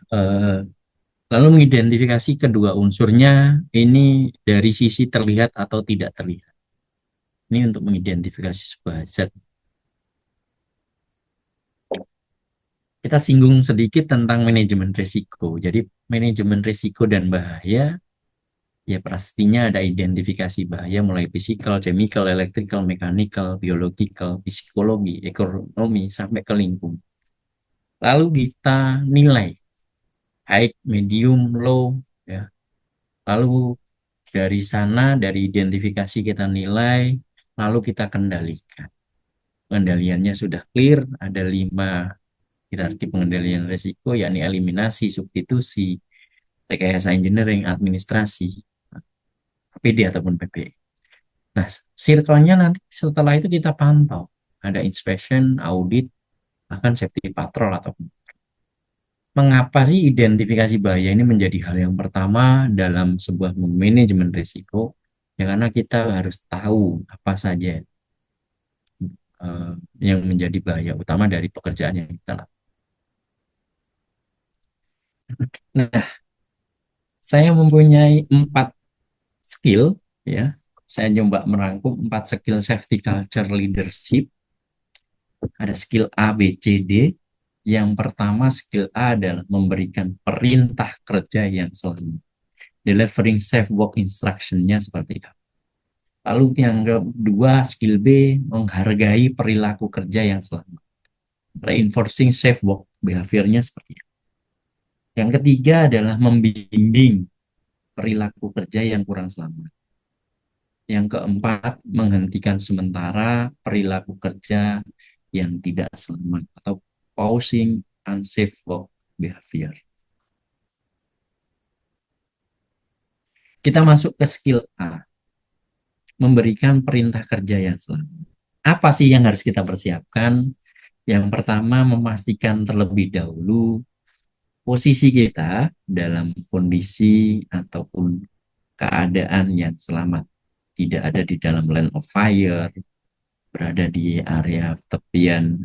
lalu mengidentifikasi kedua unsurnya ini dari sisi terlihat atau tidak terlihat. Ini untuk mengidentifikasi sebuah zat. Kita singgung sedikit tentang manajemen risiko. Jadi manajemen risiko dan bahaya, ya pastinya ada identifikasi bahaya mulai fisikal, chemical, electrical, mechanical, biological, psikologi, ekonomi, sampai ke lingkungan. Lalu kita nilai high, medium, low, ya. Lalu dari sana, dari identifikasi kita nilai, lalu kita kendalikan. Pengendaliannya sudah clear, ada 5 hierarki pengendalian risiko, yakni eliminasi, substitusi, rekayasa engineering, administrasi, APD ataupun PPE. Nah, circle-nya nanti setelah itu kita pantau. Ada inspection, audit, bahkan safety patrol ataupun. Mengapa sih identifikasi bahaya ini menjadi hal yang pertama dalam sebuah manajemen risiko? Ya karena kita harus tahu apa saja eh, yang menjadi bahaya utama dari pekerjaan yang kita lakukan. Nah, saya mempunyai 4 skill, ya. Saya coba merangkum 4 skill safety culture leadership. Ada skill A, B, C, D. Yang pertama, skill A adalah memberikan perintah kerja yang selalu. Delivering safe work instruction-nya seperti itu. Lalu yang kedua, skill B, menghargai perilaku kerja yang selalu. Reinforcing safe work behavior-nya seperti itu. Yang ketiga adalah membimbing perilaku kerja yang kurang selamat. Yang keempat, menghentikan sementara perilaku kerja yang tidak selamat atau pausing unsafe work behavior. Kita masuk ke skill A, memberikan perintah kerja yang selamat. Apa sih yang harus kita persiapkan? Yang pertama, memastikan terlebih dahulu posisi kita dalam kondisi ataupun keadaan yang selamat. Tidak ada di dalam line of fire, berada di area tepian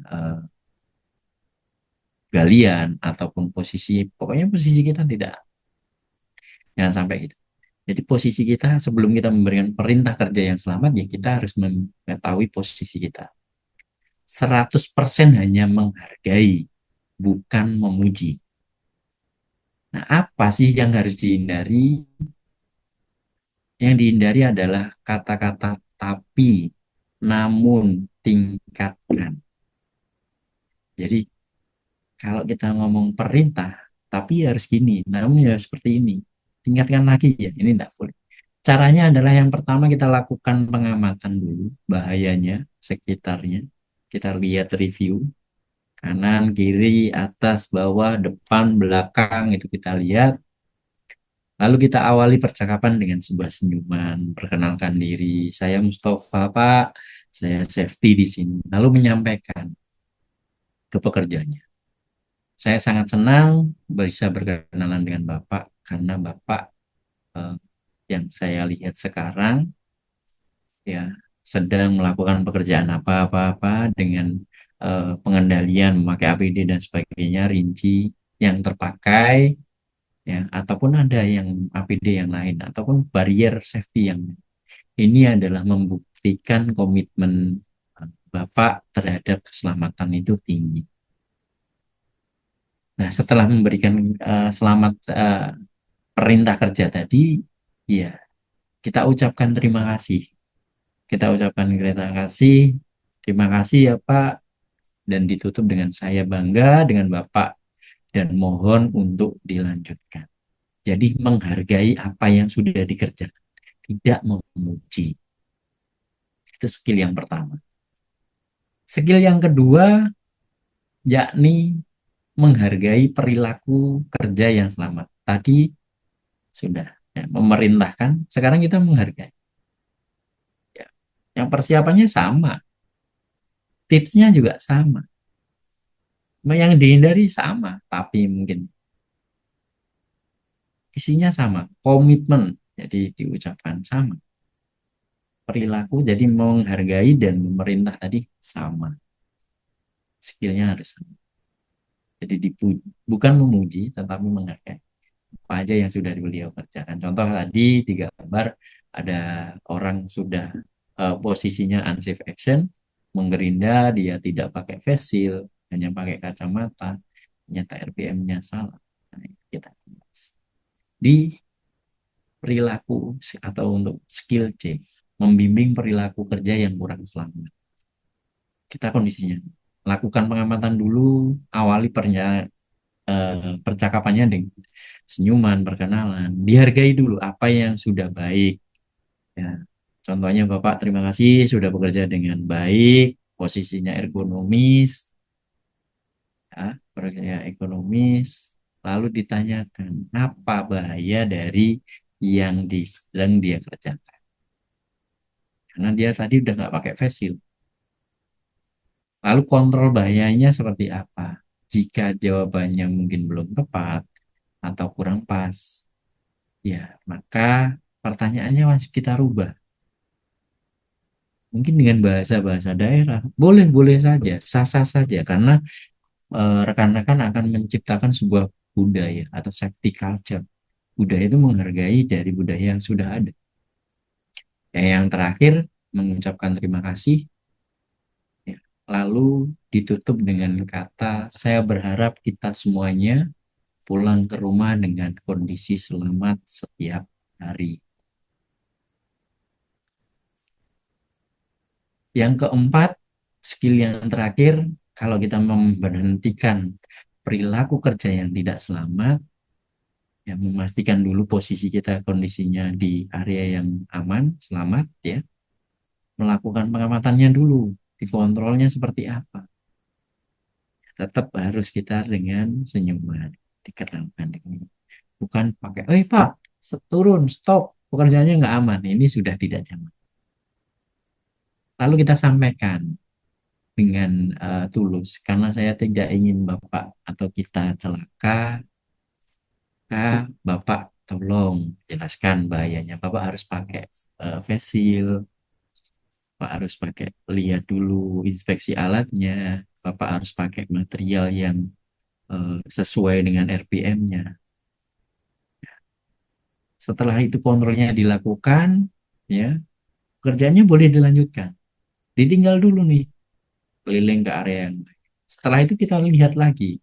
galian, ataupun posisi, pokoknya posisi kita tidak, jangan sampai gitu. Jadi posisi kita sebelum kita memberikan perintah kerja yang selamat, ya kita harus mengetahui posisi kita. 100% hanya menghargai, bukan memuji. Nah, apa sih yang harus dihindari? Yang dihindari adalah kata-kata tapi, namun, tingkatkan. Jadi kalau kita ngomong perintah, tapi harus gini, namun ya seperti ini. Tingkatkan lagi ya, ini tidak boleh. Caranya adalah yang pertama kita lakukan pengamatan dulu, bahayanya, sekitarnya. Kita lihat review, kanan, kiri, atas, bawah, depan, belakang, itu kita lihat. Lalu kita awali percakapan dengan sebuah senyuman, perkenalkan diri, saya Mustafa Pak, saya safety di sini. Lalu menyampaikan ke pekerjanya. Saya sangat senang bisa berkenalan dengan Bapak karena Bapak, eh, yang saya lihat sekarang, ya, sedang melakukan pekerjaan apa-apa dengan pengendalian memakai APD dan sebagainya, rinci yang terpakai, ya, ataupun ada yang APD yang lain, ataupun barrier safety yang ini adalah membuktikan komitmen Bapak terhadap keselamatan itu tinggi. Nah, setelah memberikan selamat perintah kerja tadi, ya kita ucapkan terima kasih. Kita ucapkan terima kasih ya Pak, dan ditutup dengan saya bangga dengan Bapak dan mohon untuk dilanjutkan. Jadi menghargai apa yang sudah dikerjakan, tidak memuji. Itu skill yang pertama. Skill yang kedua, yakni menghargai perilaku kerja yang selamat. Tadi sudah ya, memerintahkan, sekarang kita menghargai. Ya. Yang persiapannya sama, tipsnya juga sama. Yang dihindari sama, tapi mungkin isinya sama, komitmen. Jadi diucapkan sama. Perilaku jadi menghargai dan memerintah tadi sama. Skillnya harus sama. Jadi dipuji, bukan memuji, tetapi menghargai apa aja yang sudah beliau kerjakan. Contoh tadi di gambar ada orang sudah posisinya unsafe action, menggerinda, dia tidak pakai face shield, hanya pakai kacamata, ternyata RPM-nya salah. Nah, kita di perilaku atau untuk skill C, membimbing perilaku kerja yang kurang selamat. Kita kondisinya lakukan pengamatan dulu, awali percakapannya dengan senyuman, perkenalan, dihargai dulu apa yang sudah baik. Ya. Contohnya Bapak terima kasih sudah bekerja dengan baik, posisinya ergonomis, ya, bekerja ekonomis, lalu ditanyakan apa bahaya dari yang sedang dia kerjakan. Karena dia tadi udah nggak pakai face shield. Lalu kontrol bahayanya seperti apa? Jika jawabannya mungkin belum tepat atau kurang pas, ya maka pertanyaannya masih kita rubah. Mungkin dengan bahasa-bahasa daerah, boleh-boleh saja, sah-sah saja, karena rekan-rekan akan menciptakan sebuah budaya atau safety culture. Budaya itu menghargai dari budaya yang sudah ada. Ya, yang terakhir, mengucapkan terima kasih, ya. Lalu ditutup dengan kata, saya berharap kita semuanya pulang ke rumah dengan kondisi selamat setiap hari. Yang keempat, skill yang terakhir, kalau kita memberhentikan perilaku kerja yang tidak selamat, ya memastikan dulu posisi kita kondisinya di area yang aman, selamat, ya. Melakukan pengamatannya dulu, dikontrolnya seperti apa. Tetap harus kita dengan senyuman, dikenalkan dengan bukan pakai, Pak, turun, stop, pekerjaannya nggak aman, ini sudah tidak zaman. Lalu kita sampaikan dengan tulus, karena saya tidak ingin Bapak atau kita celaka, Bapak tolong jelaskan bahayanya. Bapak harus pakai face shield, Bapak harus pakai lihat dulu inspeksi alatnya, Bapak harus pakai material yang sesuai dengan RPM-nya. Setelah itu kontrolnya dilakukan, ya, kerjanya boleh dilanjutkan. Ditinggal dulu nih, keliling ke area yang lain. Setelah itu kita lihat lagi.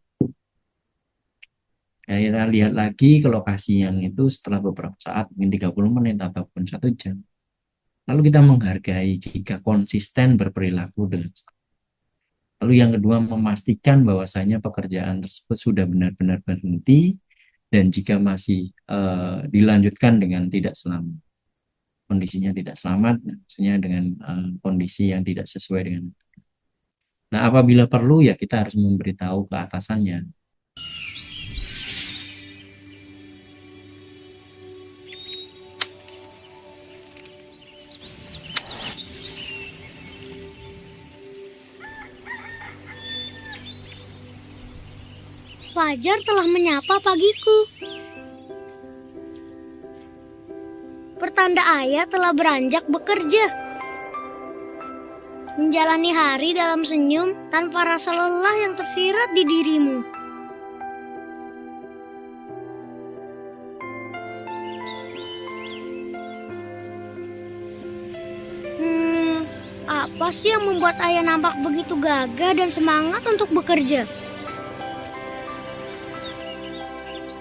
Ya, kita lihat lagi ke lokasi yang itu setelah beberapa saat, mungkin 30 menit ataupun 1 jam. Lalu kita menghargai jika konsisten berperilaku dengan. Lalu yang kedua, memastikan bahwasanya pekerjaan tersebut sudah benar-benar berhenti, dan jika masih dilanjutkan dengan tidak selamat, kondisinya tidak selamat, maksudnya dengan kondisi yang tidak sesuai dengan. Nah, apabila perlu ya kita harus memberitahu ke atasannya. Fajar telah menyapa pagiku. Pertanda ayah telah beranjak bekerja. menjalani hari dalam senyum tanpa rasa lelah yang tersirat di dirimu. Apa sih yang membuat ayah nampak begitu gagah dan semangat untuk bekerja?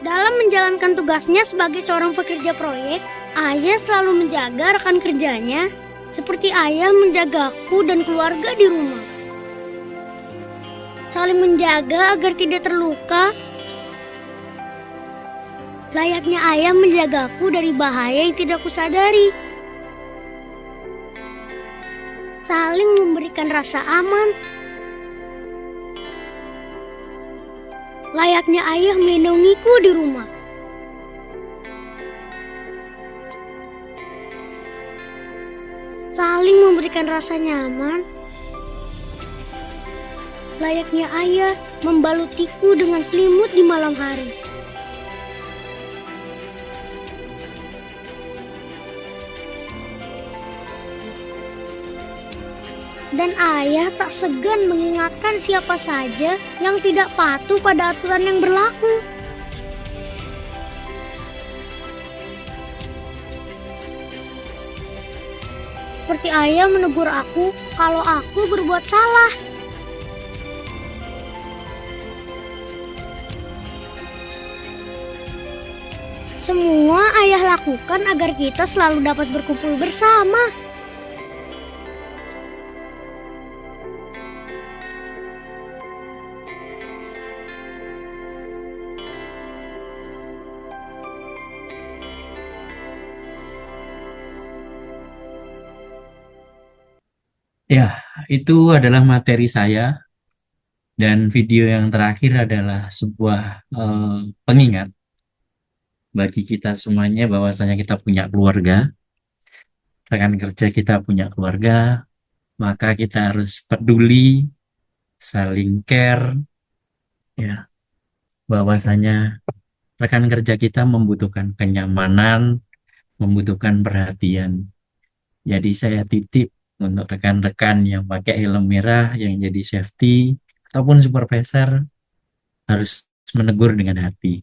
Dalam menjalankan tugasnya sebagai seorang pekerja proyek, ayah selalu menjaga rekan kerjanya seperti ayah menjagaku dan keluarga di rumah. Saling menjaga agar tidak terluka. Layaknya ayah menjagaku dari bahaya yang tidak kusadari. Saling memberikan rasa aman. Layaknya ayah melindungiku di rumah. Saling memberikan rasa nyaman. Layaknya ayah membalutiku dengan selimut di malam hari. Dan ayah tak segan mengingatkan siapa saja yang tidak patuh pada aturan yang berlaku. Seperti ayah menegur aku kalau aku berbuat salah. Semua ayah lakukan agar kita selalu dapat berkumpul bersama. Ya, itu adalah materi saya dan video yang terakhir adalah sebuah pengingat bagi kita semuanya bahwasanya kita punya keluarga, rekan kerja kita punya keluarga, maka kita harus peduli, saling care, ya, bahwasanya rekan kerja kita membutuhkan kenyamanan, membutuhkan perhatian. Jadi saya titip untuk rekan-rekan yang pakai helm merah, yang jadi safety, ataupun supervisor harus menegur dengan hati.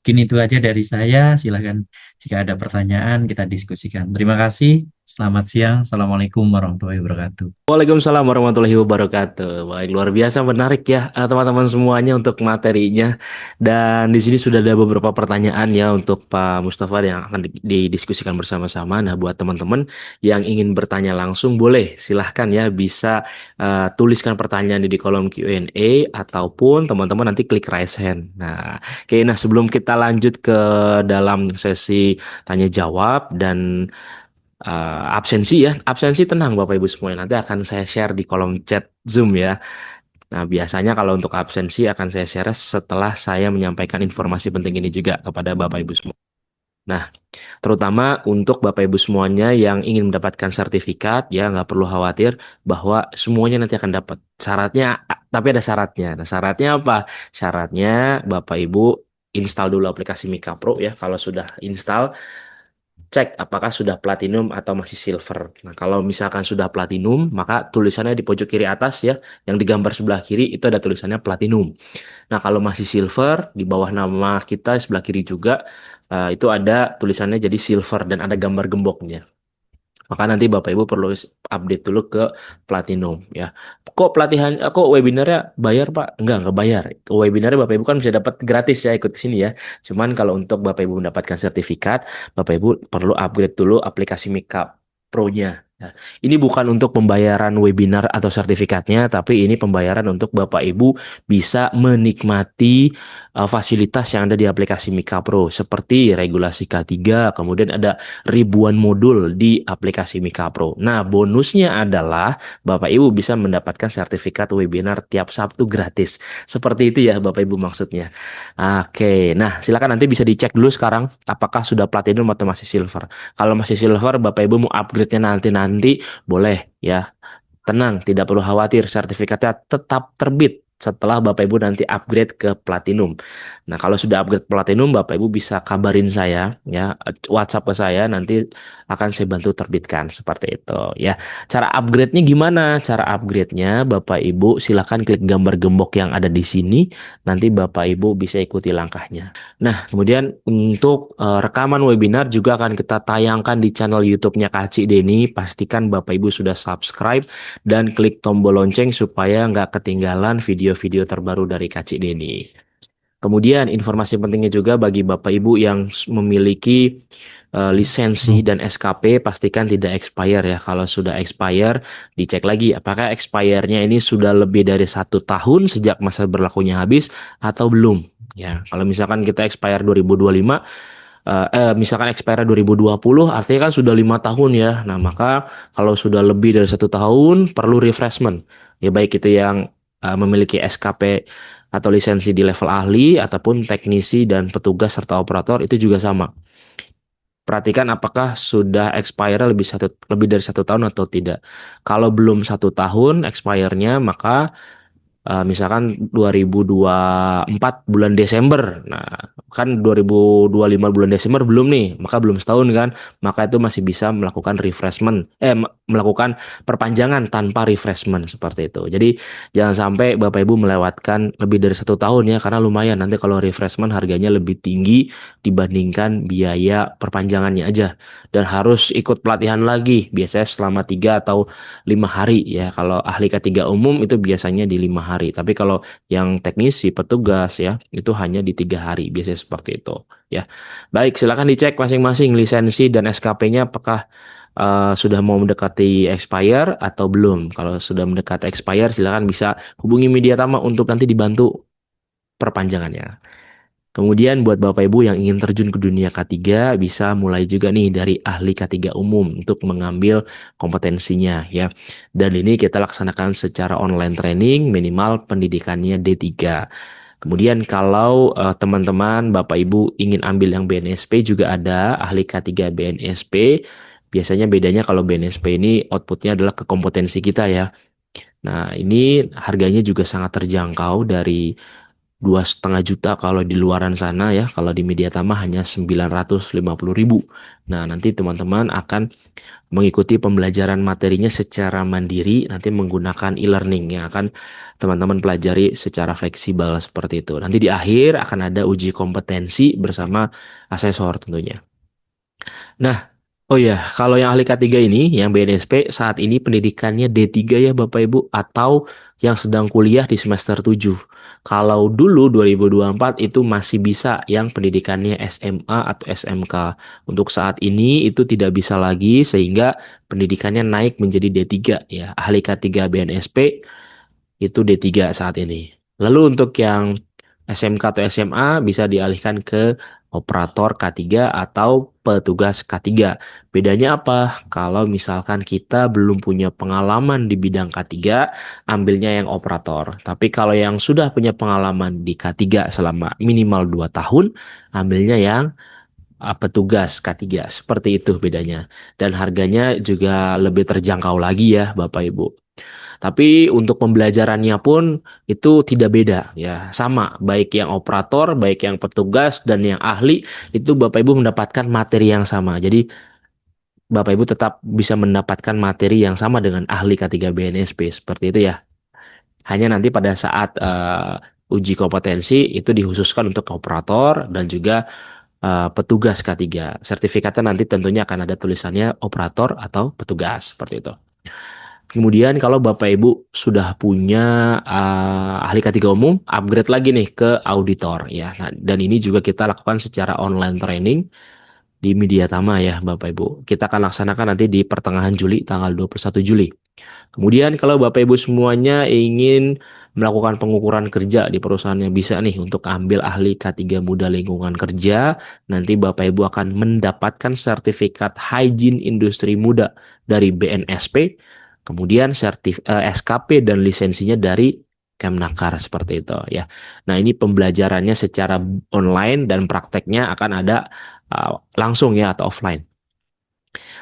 Mungkin itu aja dari saya. Silahkan jika ada pertanyaan kita diskusikan. Terima kasih. Selamat siang. Assalamualaikum warahmatullahi wabarakatuh. Waalaikumsalam warahmatullahi wabarakatuh. Baik, luar biasa menarik ya teman-teman semuanya untuk materinya. Dan di sini sudah ada beberapa pertanyaan ya untuk Pak Mustafa yang akan didiskusikan bersama-sama. Nah, buat teman-teman yang ingin bertanya langsung boleh silahkan ya bisa tuliskan pertanyaan di kolom Q&A ataupun teman-teman nanti klik raise hand. Nah, oke, nah sebelum kita lanjut ke dalam sesi tanya jawab dan absensi ya, absensi tenang Bapak Ibu semuanya. Nanti akan saya share di kolom chat Zoom ya. Nah, biasanya kalau untuk absensi akan saya share setelah saya menyampaikan informasi penting ini juga kepada Bapak Ibu semua. Nah, terutama untuk Bapak Ibu semuanya yang ingin mendapatkan sertifikat, ya nggak perlu khawatir bahwa semuanya nanti akan dapat. Syaratnya, tapi ada syaratnya. Nah, syaratnya apa? Syaratnya Bapak Ibu install dulu aplikasi Mika Pro ya. Kalau sudah install, cek apakah sudah platinum atau masih silver. Nah, kalau misalkan sudah platinum, maka tulisannya di pojok kiri atas ya, yang digambar sebelah kiri itu ada tulisannya platinum. Nah, kalau masih silver, di bawah nama kita sebelah kiri juga, itu ada tulisannya jadi silver dan ada gambar gemboknya. Maka nanti Bapak Ibu perlu update dulu ke Platinum ya. Kok pelatihan, kok webinarnya bayar Pak? Enggak bayar. Webinarnya Bapak Ibu kan bisa dapat gratis ya ikut ke sini ya. Cuman kalau untuk Bapak Ibu mendapatkan sertifikat, Bapak Ibu perlu upgrade dulu aplikasi Mika Pro-nya. Nah, ini bukan untuk pembayaran webinar atau sertifikatnya, tapi ini pembayaran untuk Bapak Ibu bisa menikmati fasilitas yang ada di aplikasi Mika Pro seperti regulasi K3, kemudian ada ribuan modul di aplikasi Mika Pro. Nah, bonusnya adalah Bapak Ibu bisa mendapatkan sertifikat webinar tiap Sabtu gratis. Seperti itu ya Bapak Ibu maksudnya. Oke, nah silakan nanti bisa dicek dulu sekarang apakah sudah platinum atau masih silver. Kalau masih silver, Bapak Ibu mau upgrade-nya nanti boleh ya. Tenang, tidak perlu khawatir, sertifikatnya tetap terbit setelah Bapak Ibu nanti upgrade ke Platinum. Nah, kalau sudah upgrade Platinum, Bapak Ibu bisa kabarin saya ya, WhatsApp ke saya, nanti akan saya bantu terbitkan seperti itu ya. Cara upgrade-nya gimana? Cara upgrade-nya Bapak Ibu silakan klik gambar gembok yang ada di sini, nanti Bapak Ibu bisa ikuti langkahnya. Nah, kemudian untuk rekaman webinar juga akan kita tayangkan di channel YouTube-nya Kak Cik Deni. Pastikan Bapak Ibu sudah subscribe dan klik tombol lonceng supaya nggak ketinggalan video-video terbaru dari Kak Cik Deni. Kemudian informasi pentingnya juga bagi Bapak Ibu yang memiliki lisensi dan SKP, pastikan tidak expire ya. Kalau sudah expire, dicek lagi apakah expire-nya ini sudah lebih dari 1 tahun sejak masa berlakunya habis atau belum. Ya, kalau misalkan kita expire 2025, misalkan expire 2020, artinya kan sudah 5 tahun ya. Nah, maka kalau sudah lebih dari 1 tahun, perlu refreshment. Ya, baik itu yang memiliki SKP atau lisensi di level ahli, ataupun teknisi dan petugas serta operator itu juga sama. Perhatikan apakah sudah expire lebih dari 1 tahun atau tidak. Kalau belum 1 tahun expire-nya, maka misalkan 2024 bulan Desember. Nah, kan 2025 bulan Desember belum nih, maka belum setahun kan. Maka itu masih bisa melakukan refreshment, melakukan perpanjangan tanpa refreshment seperti itu. Jadi jangan sampai Bapak Ibu melewatkan lebih dari 1 tahun ya, karena lumayan nanti kalau refreshment harganya lebih tinggi dibandingkan biaya perpanjangannya aja. Dan harus ikut pelatihan lagi, biasanya selama 3 atau 5 hari ya. Kalau ahli K3 umum itu biasanya di 5 hari. Tapi kalau yang teknisi, petugas ya, itu hanya di 3 hari. Biasanya seperti itu ya. Baik, silakan dicek masing-masing lisensi dan SKP-nya apakah sudah mau mendekati expire atau belum. Kalau sudah mendekati expire, silakan bisa hubungi Media Tama untuk nanti dibantu perpanjangannya. Kemudian buat Bapak Ibu yang ingin terjun ke dunia K3 bisa mulai juga nih dari ahli K3 umum untuk mengambil kompetensinya ya. Dan ini kita laksanakan secara online training, minimal pendidikannya D3. Kemudian kalau teman-teman Bapak Ibu ingin ambil yang BNSP, juga ada ahli K3 BNSP. Biasanya bedanya kalau BNSP ini outputnya adalah ke kompetensi kita ya. Nah, ini harganya juga sangat terjangkau, dari 2,5 juta kalau di luaran sana ya. Kalau di Media Tama hanya 950.000. Nah, nanti teman-teman akan mengikuti pembelajaran materinya secara mandiri, nanti menggunakan e-learning yang akan teman-teman pelajari secara fleksibel seperti itu. Nanti di akhir akan ada uji kompetensi bersama asesor tentunya. Nah, oh ya, kalau yang ahli K3 ini, yang BNSP saat ini pendidikannya D3 ya Bapak Ibu, atau yang sedang kuliah di semester 7. Kalau dulu 2024 itu masih bisa yang pendidikannya SMA atau SMK. Untuk saat ini itu tidak bisa lagi, sehingga pendidikannya naik menjadi D3 ya. Ahli K3 BNSP itu D3 saat ini. Lalu untuk yang SMK atau SMA bisa dialihkan ke operator K3 atau petugas K3. Bedanya apa? Kalau misalkan kita belum punya pengalaman di bidang K3, ambilnya yang operator. Tapi kalau yang sudah punya pengalaman di K3 selama minimal 2 tahun, ambilnya yang petugas K3. Seperti itu bedanya. Dan harganya juga lebih terjangkau lagi ya Bapak Ibu. Tapi untuk pembelajarannya pun itu tidak beda ya, sama, baik yang operator, baik yang petugas dan yang ahli, itu Bapak Ibu mendapatkan materi yang sama. Jadi Bapak Ibu tetap bisa mendapatkan materi yang sama dengan ahli K3 BNSP seperti itu ya. Hanya nanti pada saat uji kompetensi itu dikhususkan untuk operator dan juga petugas K3. Sertifikatnya nanti tentunya akan ada tulisannya operator atau petugas seperti itu. Kemudian kalau Bapak Ibu sudah punya ahli K3 umum, upgrade lagi nih ke auditor ya. Nah, dan ini juga kita lakukan secara online training di Media Tama ya Bapak Ibu. Kita akan laksanakan nanti di pertengahan Juli, tanggal 21 Juli. Kemudian kalau Bapak Ibu semuanya ingin melakukan pengukuran kerja di perusahaannya, bisa nih untuk ambil ahli K3 Muda Lingkungan Kerja. Nanti Bapak Ibu akan mendapatkan sertifikat Hygiene Industri Muda dari BNSP. Kemudian SKP dan lisensinya dari Kemnaker seperti itu ya. Nah, ini pembelajarannya secara online dan prakteknya akan ada langsung ya atau offline.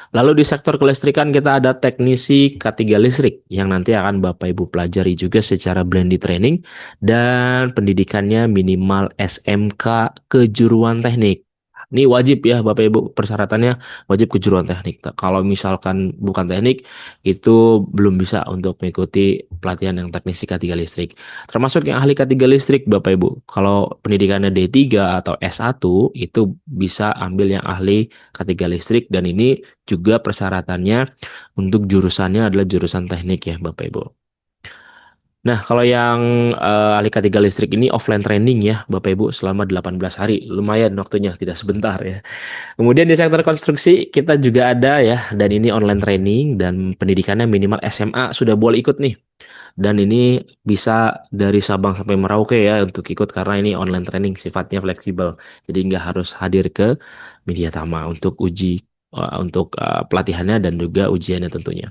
Lalu di sektor kelistrikan kita ada teknisi K3 listrik yang nanti akan Bapak Ibu pelajari juga secara blended training dan pendidikannya minimal SMK kejuruan teknik. Ini wajib ya Bapak Ibu, persyaratannya wajib kejuruan teknik. Kalau misalkan bukan teknik itu belum bisa untuk mengikuti pelatihan yang teknisi K3 listrik. Termasuk yang ahli K3 listrik Bapak Ibu. Kalau pendidikannya D3 atau S1 itu bisa ambil yang ahli K3 listrik dan ini juga persyaratannya untuk jurusannya adalah jurusan teknik ya Bapak Ibu. Nah, kalau yang ahli K3 listrik ini offline training ya Bapak Ibu selama 18 hari. Lumayan waktunya, tidak sebentar ya. Kemudian di sektor konstruksi kita juga ada ya, dan ini online training dan pendidikannya minimal SMA sudah boleh ikut nih. Dan ini bisa dari Sabang sampai Merauke ya untuk ikut karena ini online training sifatnya fleksibel. Jadi nggak harus hadir ke media Tama untuk pelatihannya dan juga ujiannya tentunya.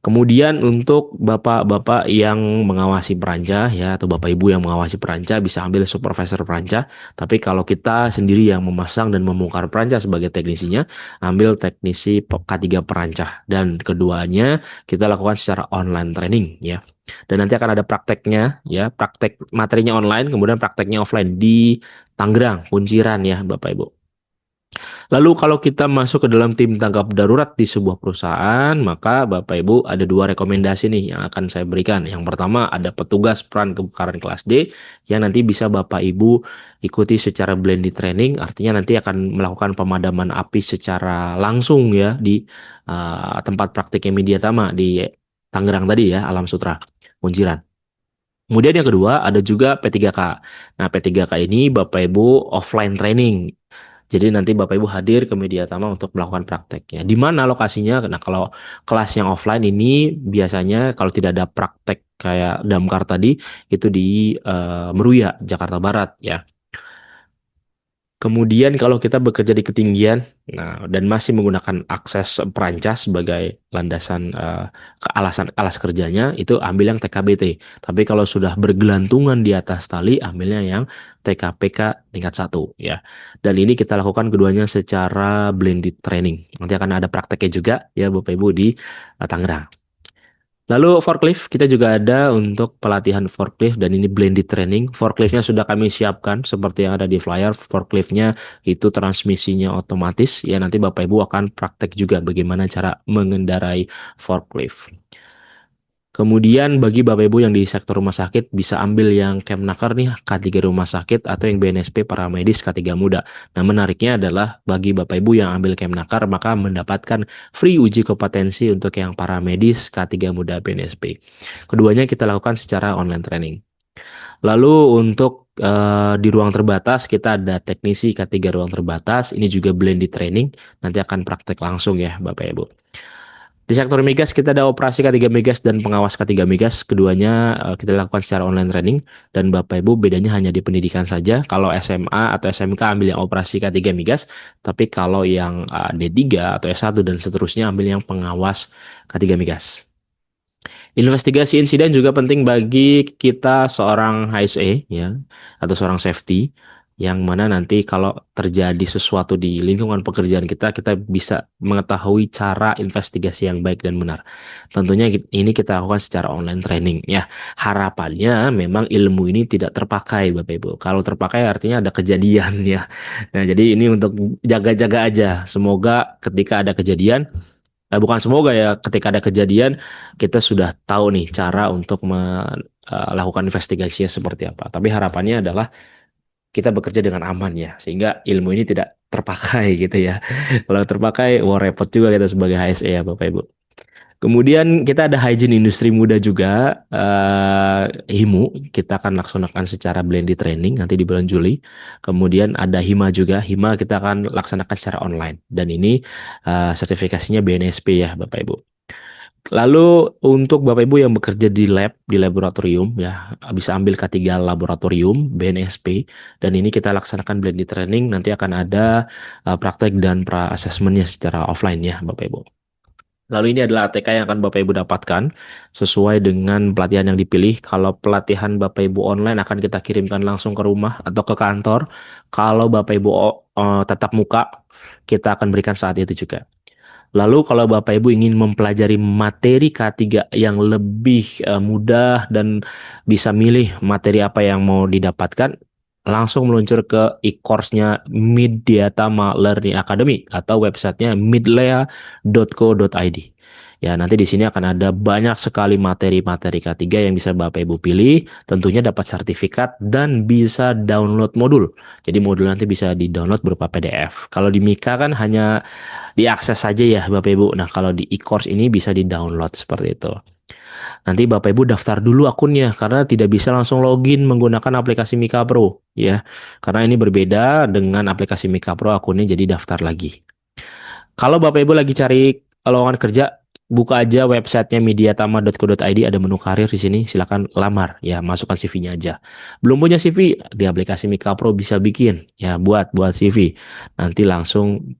Kemudian untuk bapak-bapak yang mengawasi peranca ya atau bapak ibu yang mengawasi peranca bisa ambil supervisor peranca. Tapi kalau kita sendiri yang memasang dan membongkar peranca sebagai teknisinya, ambil teknisi K3 peranca. Dan keduanya kita lakukan secara online training ya. Dan nanti akan ada prakteknya ya, praktek materinya online, kemudian prakteknya offline di Tangerang, Kunciran ya Bapak Ibu. Lalu kalau kita masuk ke dalam tim tanggap darurat di sebuah perusahaan, maka Bapak Ibu ada dua rekomendasi nih yang akan saya berikan. Yang pertama ada petugas peran kebakaran kelas D yang nanti bisa Bapak Ibu ikuti secara blended training, artinya nanti akan melakukan pemadaman api secara langsung ya di tempat praktiknya Media Tama di Tangerang tadi ya, Alam Sutra, Kunciran. Kemudian yang kedua ada juga P3K. Nah, P3K ini Bapak Ibu offline training. Jadi nanti Bapak Ibu hadir ke Media Tama untuk melakukan prakteknya. Di mana lokasinya? Nah, kalau kelas yang offline ini biasanya kalau tidak ada praktek kayak Damkar tadi itu di Meruya, Jakarta Barat ya. Kemudian kalau kita bekerja di ketinggian, nah dan masih menggunakan akses peranca sebagai landasan alas kerjanya, itu ambil yang TKBT. Tapi kalau sudah bergelantungan di atas tali, ambilnya yang TKPK tingkat 1 ya. Dan ini kita lakukan keduanya secara blended training. Nanti akan ada prakteknya juga ya Bapak Ibu di Tangerang. Lalu forklift kita juga ada untuk pelatihan forklift dan ini blended training. Forkliftnya sudah kami siapkan seperti yang ada di flyer. Forkliftnya itu transmisinya otomatis. Ya nanti Bapak Ibu akan praktek juga bagaimana cara mengendarai forklift. Kemudian bagi Bapak Ibu yang di sektor rumah sakit bisa ambil yang Kemnaker nih K3 rumah sakit atau yang BNSP paramedis K3 muda. Nah menariknya adalah bagi Bapak Ibu yang ambil Kemnaker maka mendapatkan free uji kompetensi untuk yang paramedis K3 muda BNSP. Keduanya kita lakukan secara online training. Lalu untuk di ruang terbatas kita ada teknisi K3 ruang terbatas. Ini juga blended training. Nanti akan praktek langsung ya Bapak Ibu. Di sektor migas kita ada operasi K3 migas dan pengawas K3 migas. Keduanya kita lakukan secara online training. Dan Bapak Ibu bedanya hanya di pendidikan saja. Kalau SMA atau SMK ambil yang operasi K3 migas. Tapi kalau yang D3 atau S1 dan seterusnya ambil yang pengawas K3 migas. Investigasi insiden juga penting bagi kita seorang HSE ya atau seorang safety yang mana nanti kalau terjadi sesuatu di lingkungan pekerjaan kita bisa mengetahui cara investigasi yang baik dan benar. Tentunya ini kita lakukan secara online training ya. Harapannya memang ilmu ini tidak terpakai Bapak Ibu. Kalau terpakai artinya ada kejadian ya. Nah, jadi ini untuk jaga-jaga aja. Semoga ketika ada kejadian bukan semoga ya, ketika ada kejadian kita sudah tahu nih cara untuk melakukan investigasinya seperti apa. Tapi harapannya adalah kita bekerja dengan aman ya, sehingga ilmu ini tidak terpakai gitu ya. Kalau terpakai, wah repot juga kita sebagai HSE ya Bapak Ibu. Kemudian kita ada hygiene industri muda juga, HIMU, kita akan laksanakan secara blended training nanti di bulan Juli. Kemudian ada HIMA juga, HIMA kita akan laksanakan secara online. Dan ini sertifikasinya BNSP ya Bapak Ibu. Lalu untuk Bapak Ibu yang bekerja di lab, di laboratorium ya, bisa ambil K3 laboratorium, BNSP. Dan ini kita laksanakan blended training, nanti akan ada praktek dan pra-assessmentnya secara offline ya Bapak Ibu. Lalu ini adalah ATK yang akan Bapak Ibu dapatkan sesuai dengan pelatihan yang dipilih. Kalau pelatihan Bapak Ibu online akan kita kirimkan langsung ke rumah atau ke kantor. Kalau Bapak Ibu tatap muka, kita akan berikan saat itu juga. Lalu kalau Bapak Ibu ingin mempelajari materi K3 yang lebih mudah dan bisa milih materi apa yang mau didapatkan, langsung meluncur ke e-course-nya Midyatama Learning Academy atau websitenya midlea.co.id. Ya, nanti di sini akan ada banyak sekali materi-materi K3 yang bisa Bapak Ibu pilih, tentunya dapat sertifikat dan bisa download modul. Jadi modul nanti bisa di-download berupa PDF. Kalau di Mika kan hanya diakses saja ya Bapak Ibu. Nah, kalau di e-course ini bisa di-download seperti itu. Nanti Bapak Ibu daftar dulu akunnya karena tidak bisa langsung login menggunakan aplikasi Mika Pro ya. Karena ini berbeda dengan aplikasi Mika Pro, akunnya jadi daftar lagi. Kalau Bapak Ibu lagi cari lowongan kerja, buka aja websitenya mediatama.co.id, ada menu karir di sini, silakan lamar ya, masukkan CV-nya aja. Belum punya CV, di aplikasi Mika Pro bisa bikin ya, buat CV. Nanti langsung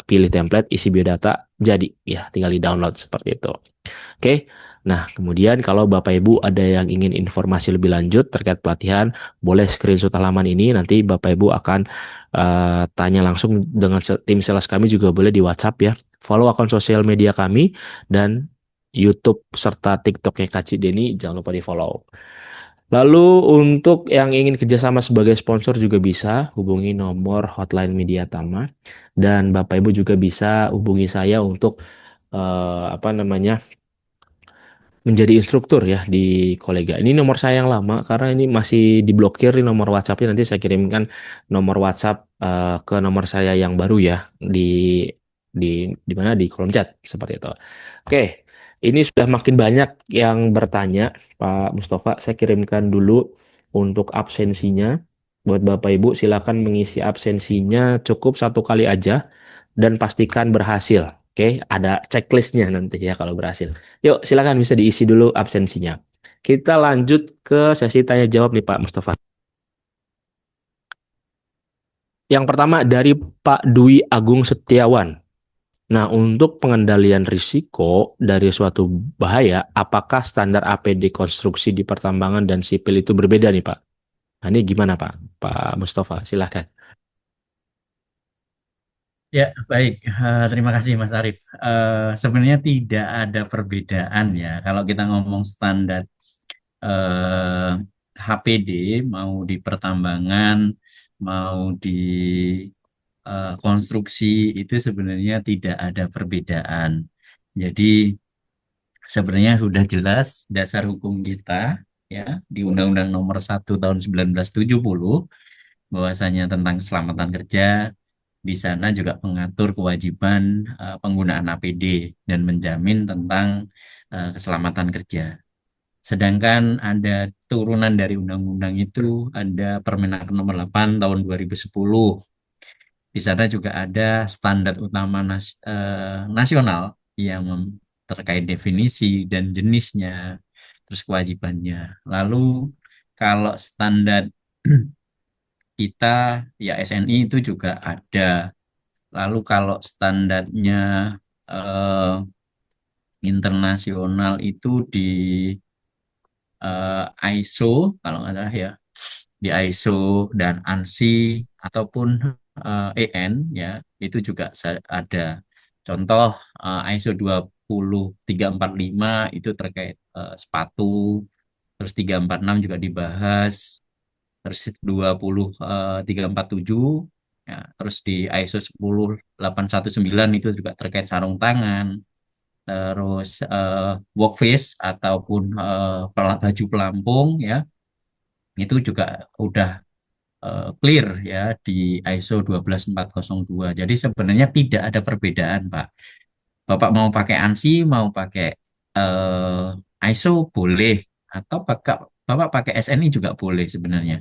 pilih template, isi biodata, jadi ya, tinggal di-download seperti itu. Oke. Nah, kemudian kalau Bapak Ibu ada yang ingin informasi lebih lanjut terkait pelatihan, boleh screenshot halaman ini. Nanti Bapak Ibu akan tanya langsung dengan tim sales kami, juga boleh di WhatsApp ya. Follow akun sosial media kami dan YouTube serta TikToknya Kak Cideni, jangan lupa di-follow. Lalu untuk yang ingin kerjasama sebagai sponsor juga bisa hubungi nomor hotline Mediatama, dan Bapak Ibu juga bisa hubungi saya untuk apa namanya, menjadi instruktur ya di kolega. Ini nomor saya yang lama karena ini masih diblokir di nomor WhatsAppnya. Nanti saya kirimkan nomor WhatsApp ke nomor saya yang baru ya di mana di kolom chat seperti itu. Oke, ini sudah makin banyak yang bertanya, Pak Mustafa. Saya kirimkan dulu untuk absensinya. Buat Bapak Ibu silakan mengisi absensinya cukup 1 kali aja dan pastikan berhasil. Oke, ada checklistnya nanti ya kalau berhasil. Yuk, silakan bisa diisi dulu absensinya. Kita lanjut ke sesi tanya jawab nih Pak Mustafa. Yang pertama dari Pak Dwi Agung Setiawan. Nah, untuk pengendalian risiko dari suatu bahaya, apakah standar APD konstruksi di pertambangan dan sipil itu berbeda nih Pak? Nah, ini gimana Pak? Pak Mustafa, silakan. Ya, baik. Terima kasih Mas Arief. Sebenarnya tidak ada perbedaan ya. Kalau kita ngomong standar HPD, mau di pertambangan, mau di konstruksi, itu sebenarnya tidak ada perbedaan. Jadi sebenarnya sudah jelas dasar hukum kita ya di Undang-Undang Nomor 1 Tahun 1970 bahwasanya tentang keselamatan kerja. Di sana juga mengatur kewajiban penggunaan APD dan menjamin tentang keselamatan kerja. Sedangkan ada turunan dari undang-undang itu, ada Permenaker Nomor 8 Tahun 2010. Di sana juga ada standar utama nasional yang terkait definisi dan jenisnya, terus kewajibannya. Lalu kalau standar kita ya SNI itu juga ada. Lalu kalau standarnya eh, internasional itu di ISO kalau nggak salah ya, di ISO dan ANSI ataupun EN ya itu juga ada. Contoh ISO 20345 itu terkait sepatu, terus 346 juga dibahas, terus 20347 ya, terus di ISO 10819 itu juga terkait sarung tangan, terus work face ataupun baju pelampung ya itu juga udah clear ya di ISO 12402. Jadi sebenarnya tidak ada perbedaan, Pak. Bapak mau pakai ANSI, mau pakai ISO boleh, atau Bapak pakai SNI juga boleh sebenarnya.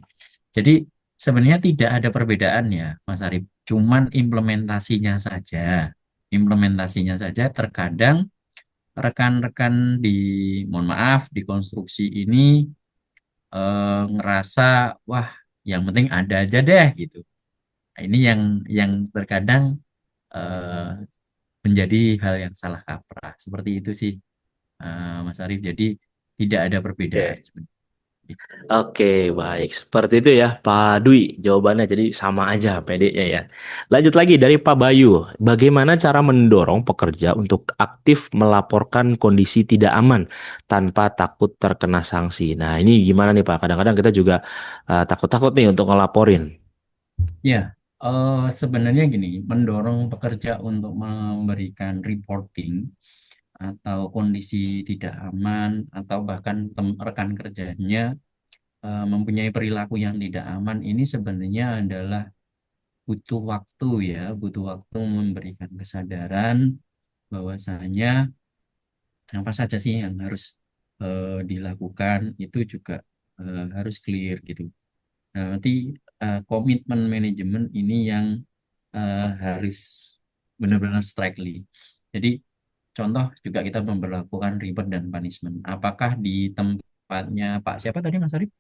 Jadi sebenarnya tidak ada perbedaan ya, Mas Arif. Cuman implementasinya saja. Implementasinya saja terkadang rekan-rekan di, mohon maaf, di konstruksi ini ngerasa, wah, yang penting ada aja deh gitu. Nah, ini yang terkadang eh, menjadi hal yang salah kaprah. Seperti itu sih, Mas Arief. Jadi tidak ada perbedaan Oke. sebenarnya. Oke, baik. Seperti itu ya, Pak Dwi. Jawabannya jadi sama aja PD-nya ya. Lanjut lagi dari Pak Bayu. Bagaimana cara mendorong pekerja untuk aktif melaporkan kondisi tidak aman tanpa takut terkena sanksi? Nah, ini gimana nih Pak? Kadang-kadang kita juga takut-takut nih untuk ngelaporin. Ya, sebenarnya gini, mendorong pekerja untuk memberikan reporting atau kondisi tidak aman atau bahkan rekan kerjanya mempunyai perilaku yang tidak aman ini sebenarnya adalah butuh waktu ya, butuh waktu memberikan kesadaran bahwasanya apa saja sih yang harus dilakukan itu juga harus clear gitu. Nah, nanti komitmen manajemen ini yang harus benar-benar strictly. Jadi contoh juga kita memperlakukan reward dan punishment. Apakah di tempatnya Pak siapa tadi Mas Arif?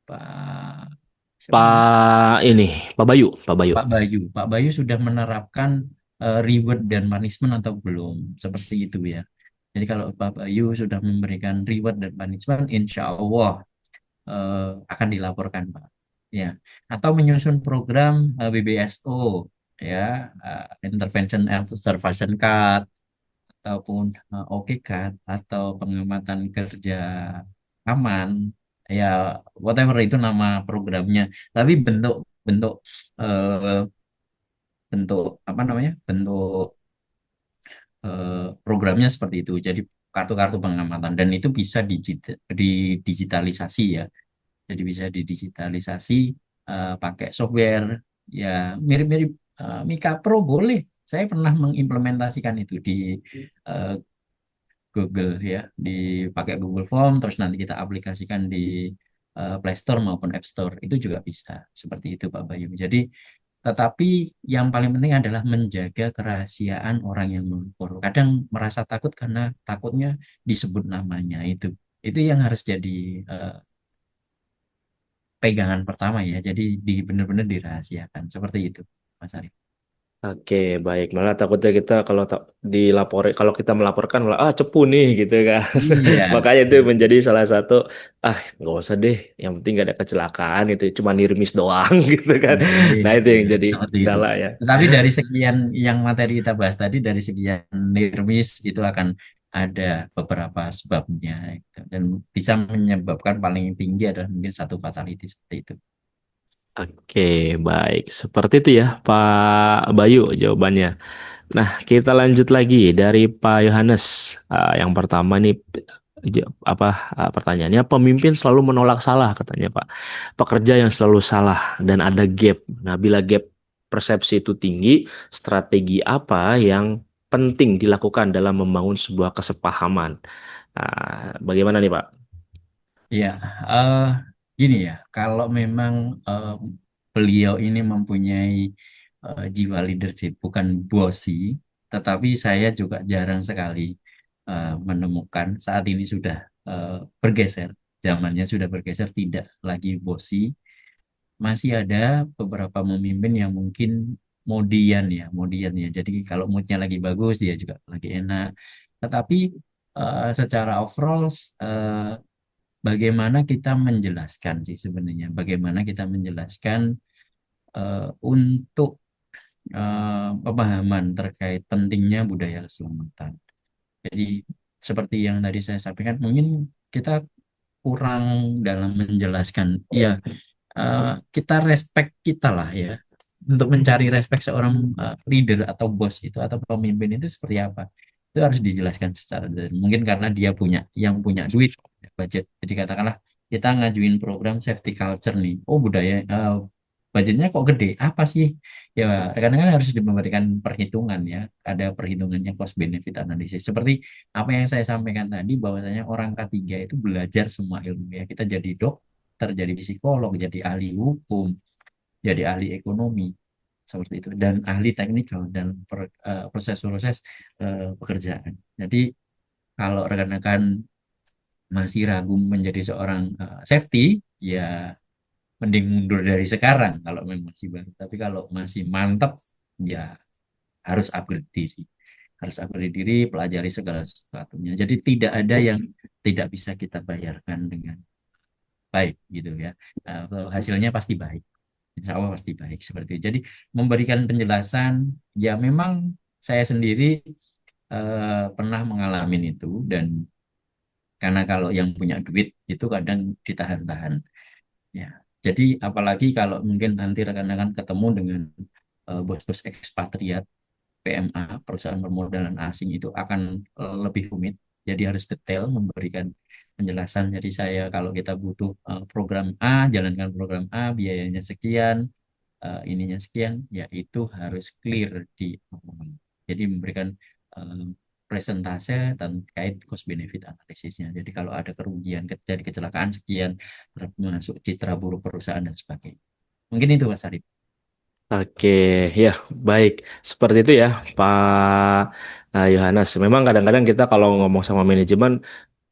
Pak siapa namanya? Pak Bayu, Pak Bayu. Pak Bayu. Pak Bayu sudah menerapkan reward dan punishment atau belum? Seperti itu ya. Jadi kalau Pak Bayu sudah memberikan reward dan punishment, insya Allah akan dilaporkan, Pak. Ya, atau menyusun program BBSO, ya, Intervention and Observation Card, ataupun OK Card, atau pengamatan kerja aman, ya, whatever itu nama programnya. Tapi bentuk bentuk eh, bentuk apa namanya? Bentuk programnya seperti itu. Jadi kartu-kartu pengamatan dan itu bisa didigitalisasi ya. Jadi bisa didigitalisasi pakai software ya mirip-mirip Mika Pro boleh. Saya pernah mengimplementasikan itu di eh, Google ya, dipakai Google Form terus nanti kita aplikasikan di Play Store maupun App Store. Itu juga bisa seperti itu Pak Bayu. Jadi tetapi yang paling penting adalah menjaga kerahasiaan orang yang melapor. Kadang merasa takut karena takutnya disebut namanya itu. Itu yang harus jadi eh, pegangan pertama ya. Jadi benar-benar dirahasiakan seperti itu, Mas Arif. Oke, baik. Malah takutnya kita kalau kalau kita melaporkan malah cepu nih gitu kan. Iya, Makanya itu seperti menjadi itu. salah satu nggak usah deh. Yang penting gak ada kecelakaan itu cuma nirmis doang gitu kan. Nah, itu yang Iya, jadi seperti itu. kendala ya. Tetapi dari sekian yang materi kita bahas tadi, dari sekian nirmis itu akan ada beberapa sebabnya gitu. Dan bisa menyebabkan paling tinggi adalah mungkin satu fatality seperti itu. Oke, baik. Seperti itu ya, Pak Bayu jawabannya. Nah, kita lanjut lagi dari Pak Yohanes. Yang pertama nih pertanyaannya pemimpin selalu menolak salah katanya Pak. Pekerja yang selalu salah dan ada gap. Nah, bila gap persepsi itu tinggi, strategi apa yang penting dilakukan dalam membangun sebuah kesepahaman? Bagaimana nih Pak? Ya, eh gini ya, kalau memang beliau ini mempunyai jiwa leadership, bukan bossy, tetapi saya juga jarang sekali menemukan saat ini sudah eh, bergeser, zamannya sudah bergeser, tidak lagi bossy, masih ada beberapa pemimpin yang mungkin modian ya. Jadi kalau moodnya lagi bagus, dia juga lagi enak. Tetapi secara overall bagaimana kita menjelaskan sih sebenarnya, bagaimana kita menjelaskan untuk pemahaman terkait pentingnya budaya keselamatan. Jadi seperti yang tadi saya sampaikan, mungkin kita kurang dalam menjelaskan. Ya, kita respect kita lah ya. Untuk mencari respect seorang leader atau bos itu atau pemimpin itu seperti apa. Itu harus dijelaskan secara detail. Mungkin karena dia punya duit, budget. Jadi katakanlah kita ngajuin program safety culture nih. Oh budaya budgetnya kok gede? Apa sih? Ya kadang-kadang harus memberikan perhitungan ya. Ada perhitungannya cost benefit analisis. Seperti apa yang saya sampaikan tadi bahwasanya orang ketiga itu belajar semua ilmu ya. Kita jadi dokter, jadi psikolog, jadi ahli hukum, jadi ahli ekonomi seperti itu dan ahli teknikal dan proses-proses pekerjaan. Jadi kalau rekan-rekan masih ragu menjadi seorang safety, ya mending mundur dari sekarang kalau memang masih baru. Tapi kalau masih mantap, ya harus upgrade diri. Harus upgrade diri, pelajari segala sesuatunya. Jadi tidak ada yang tidak bisa kita bayarkan dengan baik gitu ya. Hasilnya pasti baik. Insya Allah pasti baik seperti itu. Jadi memberikan penjelasan, ya memang saya sendiri pernah mengalami itu, dan karena kalau yang punya duit itu kadang ditahan-tahan. Ya, jadi apalagi kalau mungkin nanti rekan-rekan ketemu dengan bos-bos ekspatriat, PMA, perusahaan permodalan asing, itu akan lebih rumit. Jadi harus detail memberikan penjelasan. Jadi saya kalau kita butuh program A, jalankan program A, biayanya sekian, ininya sekian, ya itu harus clear di awal. Jadi memberikan eh, presentase terkait cost benefit analisisnya. Jadi kalau ada kerugian terjadi kecelakaan sekian, termasuk citra buruk perusahaan dan sebagainya. Mungkin itu Mas Arif. Oke, ya baik. Seperti itu ya, Pak Yohanes. Memang kadang-kadang kita kalau ngomong sama manajemen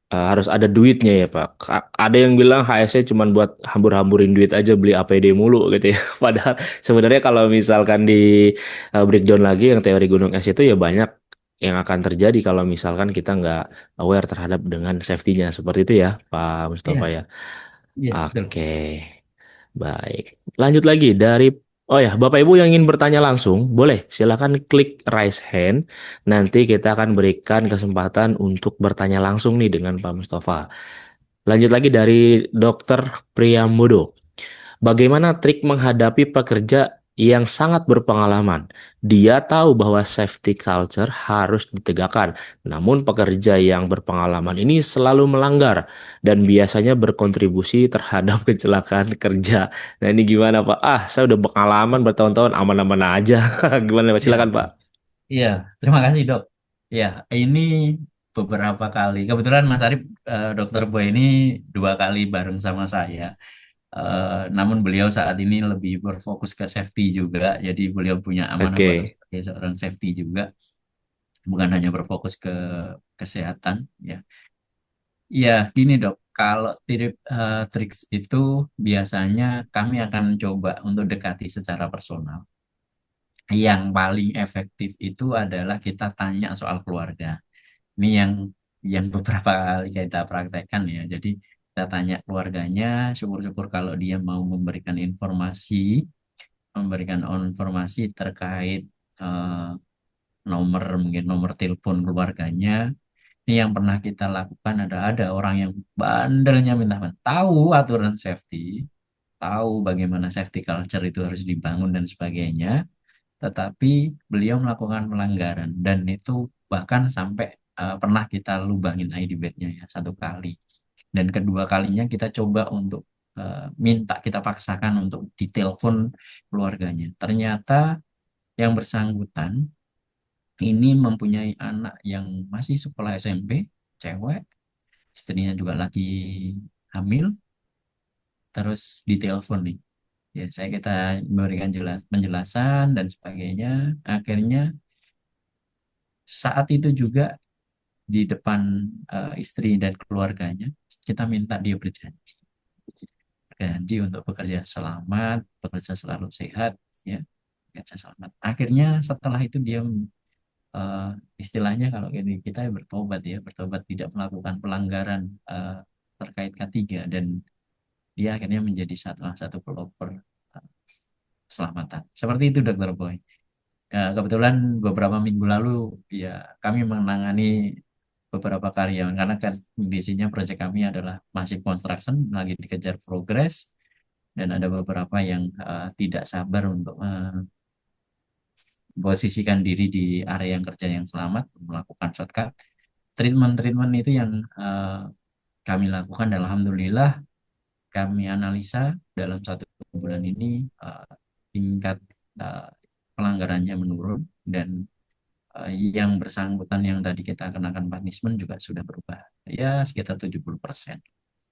harus ada duitnya ya Pak. Ada yang bilang HSE cuma buat hambur-hamburin duit aja beli APD mulu gitu ya. Padahal sebenarnya kalau misalkan di breakdown lagi yang teori gunung es itu ya banyak yang akan terjadi kalau misalkan kita nggak aware terhadap dengan safety-nya. Seperti itu ya Pak Mustafa Iya, ya. iya, betul. Oke, baik. Lanjut lagi dari Oh ya, Bapak Ibu yang ingin bertanya langsung, boleh silakan klik raise hand. Nanti kita akan berikan kesempatan untuk bertanya langsung nih dengan Pak Mustafa. Lanjut lagi dari Dokter Priambodo. Bagaimana trik menghadapi pekerja yang sangat berpengalaman? Dia tahu bahwa safety culture harus ditegakkan, namun pekerja yang berpengalaman ini selalu melanggar dan biasanya berkontribusi terhadap kecelakaan kerja. Nah, ini gimana, Pak? Saya udah pengalaman bertahun-tahun aman-aman aja. Gimana, Pak? Iya, Silakan, Pak. iya. Terima kasih dok. Ya, ini beberapa kali. Kebetulan Mas Arif, Dokter Boy ini 2 kali bareng sama saya. Namun beliau saat ini lebih berfokus ke safety juga. Jadi beliau punya amanah baru Oke. sebagai seorang safety juga, bukan hanya berfokus ke kesehatan. Ya, ya gini dok. Kalau triks itu biasanya kami akan coba untuk dekati secara personal. Yang paling efektif itu adalah kita tanya soal keluarga. Ini yang beberapa kali kita praktekkan ya. Jadi kita tanya keluarganya, syukur-syukur kalau dia mau memberikan informasi terkait eh, mungkin nomor telepon keluarganya. Ini yang pernah kita lakukan, ada orang yang bandelnya minta ampun, tahu aturan safety, tahu bagaimana safety culture itu harus dibangun dan sebagainya, tetapi beliau melakukan pelanggaran, dan itu bahkan sampai pernah kita lubangin ID badge-nya ya 1 kali, dan kedua kalinya kita coba untuk kita paksakan untuk ditelepon keluarganya. Ternyata yang bersangkutan ini mempunyai anak yang masih sekolah SMP, cewek, istrinya juga lagi hamil, terus ditelepon nih. Ya, kita memberikan penjelasan dan sebagainya. Akhirnya saat itu juga di depan istri dan keluarganya, kita minta dia berjanji. Berjanji untuk bekerja selamat, bekerja selalu sehat, ya, bekerja selamat. Akhirnya setelah itu dia eh, istilahnya kalau gini kita bertobat ya, bertobat tidak melakukan pelanggaran terkait K3, dan dia akhirnya menjadi salah satu pelopor eh, keselamatan. Seperti itu Dokter Boy. Kebetulan beberapa minggu lalu ya kami menangani beberapa karyawan, karena kan kondisinya proyek kami adalah masih construction, lagi dikejar progres, dan ada beberapa yang tidak sabar untuk memposisikan diri di area yang kerja yang selamat, melakukan shortcut. Treatment-treatment itu yang kami lakukan, dan alhamdulillah kami analisa dalam 1 bulan ini tingkat eh, pelanggarannya menurun, dan yang bersangkutan yang tadi kita kenakan punishment juga sudah berubah ya sekitar 70%.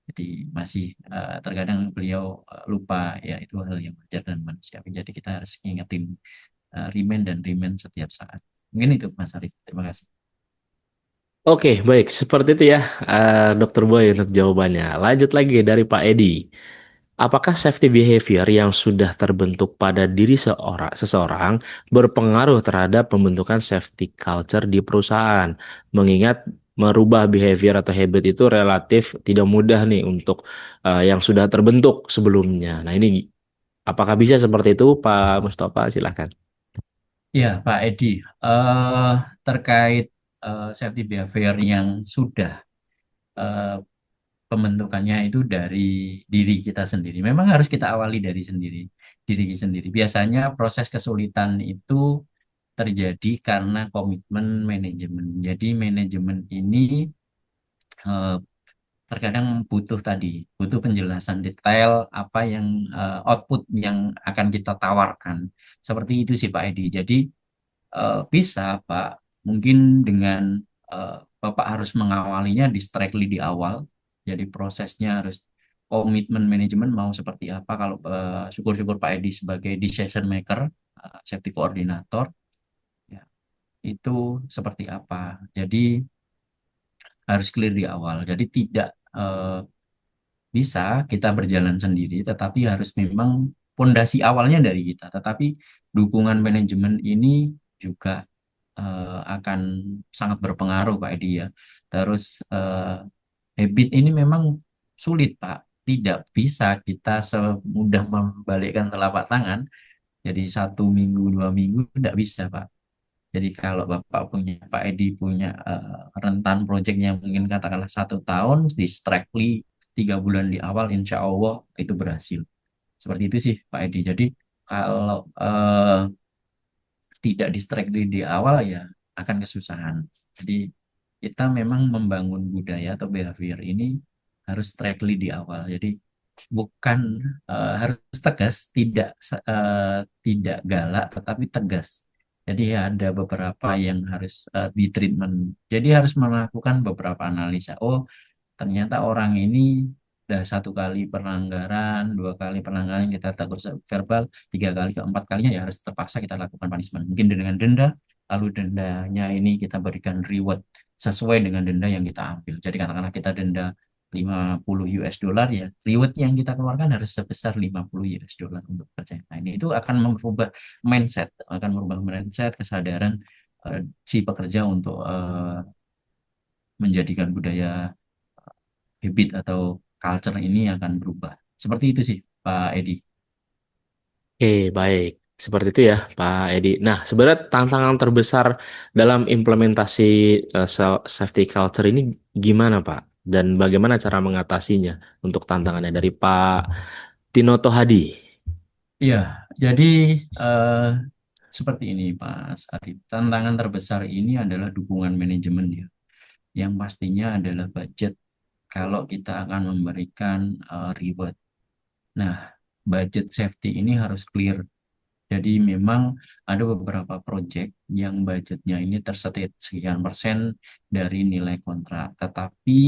Jadi masih terkadang beliau lupa, ya itu hal yang wajar dan manusiawi. Jadi kita harus ingetin remind dan remind setiap saat. Mungkin itu Mas Arif. Terima kasih. Oke, baik. Seperti itu ya, Dokter Boy untuk jawabannya. Lanjut lagi dari Pak Edi. Apakah safety behavior yang sudah terbentuk pada diri seseorang berpengaruh terhadap pembentukan safety culture di perusahaan? Mengingat merubah behavior atau habit itu relatif tidak mudah nih untuk yang sudah terbentuk sebelumnya. Nah, ini apakah bisa seperti itu, Pak Mustafa? Silahkan. Ya, Pak Edi, eh terkait safety behavior yang sudah eh, pembentukannya itu dari diri kita sendiri. Memang harus kita awali dari diri sendiri. Biasanya proses kesulitan itu terjadi karena komitmen manajemen. Jadi manajemen ini eh, terkadang butuh penjelasan detail apa yang output yang akan kita tawarkan. Seperti itu sih Pak Edi. Jadi bisa Pak, mungkin dengan Bapak harus mengawalinya directly di awal. Jadi prosesnya harus komitmen manajemen mau seperti apa. Kalau syukur-syukur Pak Edi sebagai decision maker, safety coordinator, ya, itu seperti apa. Jadi harus clear di awal. Jadi tidak bisa kita berjalan sendiri, tetapi harus memang pondasi awalnya dari kita. Tetapi dukungan manajemen ini juga akan sangat berpengaruh Pak Edi ya. Terus habit ini memang sulit Pak. Tidak bisa kita semudah membalikkan telapak tangan. Jadi 1 minggu, 2 minggu tidak bisa Pak. Jadi kalau Pak Edi punya rentan proyek yang mungkin katakanlah 1 tahun, di strictly 3 bulan di awal, insya Allah itu berhasil. Seperti itu sih Pak Edi. Jadi kalau tidak di awal ya akan kesusahan. Jadi kita memang membangun budaya atau behavior ini harus strictly di awal. Jadi bukan harus tegas, tidak galak, tetapi tegas. Jadi ada beberapa yang harus di treatment. Jadi harus melakukan beberapa analisa. Oh, ternyata orang ini udah 1 kali pelanggaran, 2 kali pelanggaran kita tegur verbal, 3 kali, keempat kalinya ya harus terpaksa kita lakukan punishment. Mungkin dengan denda, lalu dendanya ini kita berikan reward sesuai dengan denda yang kita ambil. Jadi katakanlah kita denda 50 US dollar ya, reward yang kita keluarkan harus sebesar 50 US dollar untuk kerja. Nah, ini itu akan merubah mindset, kesadaran si pekerja untuk menjadikan budaya habit atau culture ini akan berubah. Seperti itu sih, Pak Edi. Oke, baik. Seperti itu ya, Pak Edi. Nah, sebenarnya tantangan terbesar dalam implementasi safety culture ini gimana, Pak? Dan bagaimana cara mengatasinya untuk tantangannya dari Pak Tinoto Hadi? Iya, jadi eh, seperti ini, Mas Arif. Tantangan terbesar ini adalah dukungan manajemen ya. Yang pastinya adalah budget kalau kita akan memberikan reward. Nah, budget safety ini harus clear. Jadi memang ada beberapa proyek yang budgetnya ini tersetit sekian persen dari nilai kontrak. Tetapi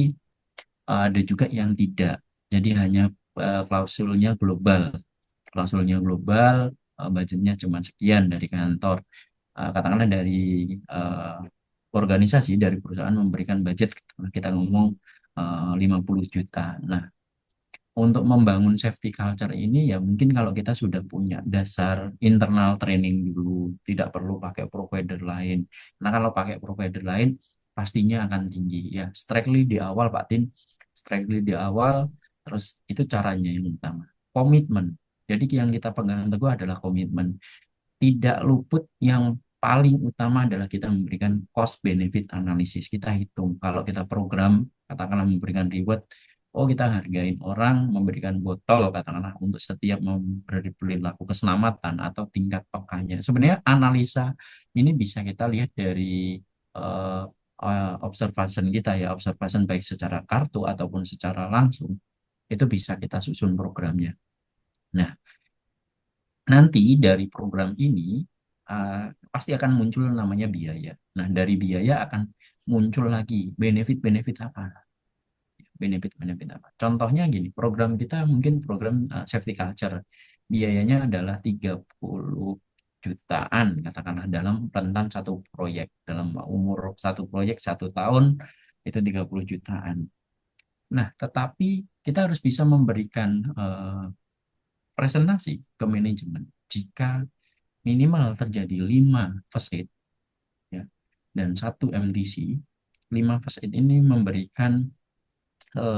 ada juga yang tidak. Jadi hanya klausulnya global. Klausulnya global, budgetnya cuma sekian dari kantor. Katakanlah dari eh, organisasi, dari perusahaan memberikan budget, kita ngomong 50 juta. Nah, untuk membangun safety culture ini ya mungkin kalau kita sudah punya dasar internal training dulu, tidak perlu pakai provider lain. Nah, kalau pakai provider lain pastinya akan tinggi ya. Strictly di awal Pak Tin, strictly di awal, terus itu caranya yang utama. Komitmen. Jadi yang kita pegang teguh adalah komitmen. Tidak luput yang paling utama adalah kita memberikan cost benefit analisis. Kita hitung kalau kita program katakanlah memberikan reward, oh kita hargain orang memberikan botol katakanlah untuk setiap memberi perilaku keselamatan atau tingkat pekanya. Sebenarnya analisa ini bisa kita lihat dari eh, observation kita ya, observation baik secara kartu ataupun secara langsung itu bisa kita susun programnya. Nah, nanti dari program ini pasti akan muncul namanya biaya. Nah, dari biaya akan muncul lagi benefit-benefit apa? Benefit-benefit apa? Contohnya gini, program kita mungkin program safety culture. Biayanya adalah 30 jutaan, katakanlah dalam rentan satu proyek. Dalam umur satu proyek 1 tahun, itu 30 jutaan. Nah, tetapi kita harus bisa memberikan presentasi ke manajemen. Jika minimal terjadi 5 first aid ya, dan 1 MTC, lima first aid ini memberikan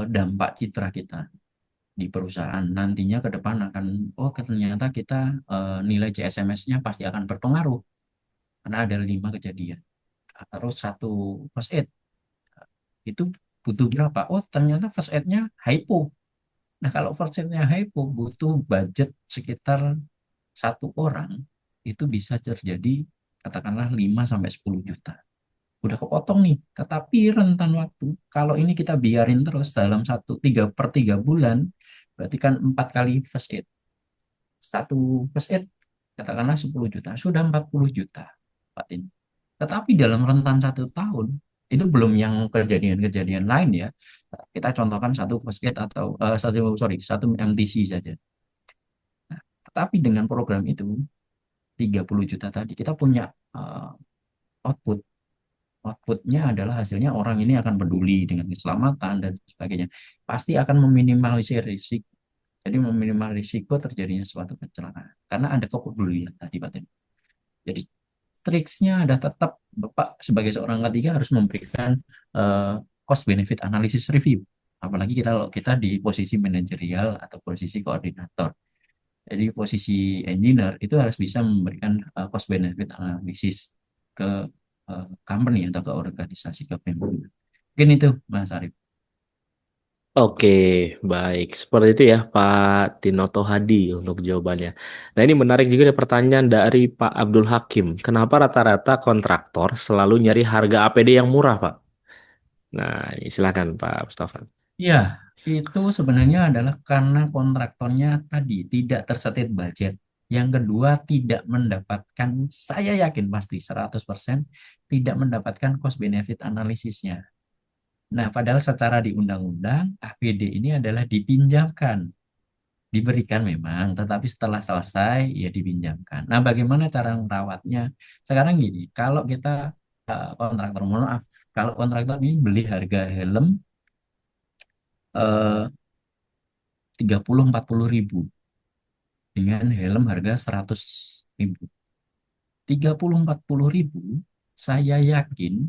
dampak citra kita di perusahaan. Nantinya ke depan akan, oh ternyata kita nilai CSMS-nya pasti akan berpengaruh karena ada lima kejadian. Terus satu first aid itu butuh berapa? Oh ternyata first aid-nya hypo. Nah kalau first aid-nya hypo butuh budget sekitar satu orang itu bisa terjadi katakanlah 5 sampai 10 juta. Udah kepotong nih, tetapi rentan waktu. Kalau ini kita biarin terus dalam 3 per 3 bulan, berarti kan 4 kali first aid. Satu first aid katakanlah 10 juta, sudah 40 juta. Pak Tin. Tetapi dalam rentan 1 tahun, itu belum yang kejadian-kejadian lain ya. Kita contohkan satu first aid atau satu MTC saja. Nah, tetapi dengan program itu 30 juta tadi kita punya uh, output. Outputnya adalah hasilnya orang ini akan peduli dengan keselamatan dan sebagainya. Pasti akan meminimalisir risiko. Jadi meminimal risiko terjadinya suatu kecelakaan. Karena ada kepedulian tadi Pak Tim. Jadi triksnya ada tetap Bapak sebagai seorang ketiga harus memberikan cost benefit analysis review. Apalagi kalau kita di posisi manajerial atau posisi koordinator. Jadi posisi engineer itu harus bisa memberikan cost benefit analysis ke company atau ke organisasi ke pembangunan. Mungkin itu Mas Arif. Oke, baik. Seperti itu ya, Pak Tinoto Hadi untuk jawabannya. Nah, ini menarik juga ada pertanyaan dari Pak Abdul Hakim. Kenapa rata-rata kontraktor selalu nyari harga APD yang murah, Pak? Nah, ini silakan Pak Mustafa. Ya, itu sebenarnya adalah karena kontraktornya tadi tidak tersetit budget. Yang kedua, tidak mendapatkan, saya yakin pasti 100% tidak mendapatkan cost benefit analisisnya. Nah, padahal secara di undang-undang, APD ini adalah dipinjamkan. Diberikan memang, tetapi setelah selesai, ya dipinjamkan. Nah, bagaimana cara merawatnya? Sekarang gini, kalau kita kontraktor, mohon maaf, kalau kontraktor ini beli harga helm 30-40 ribu dengan helm harga 100 ribu. 30-40 ribu, saya yakin,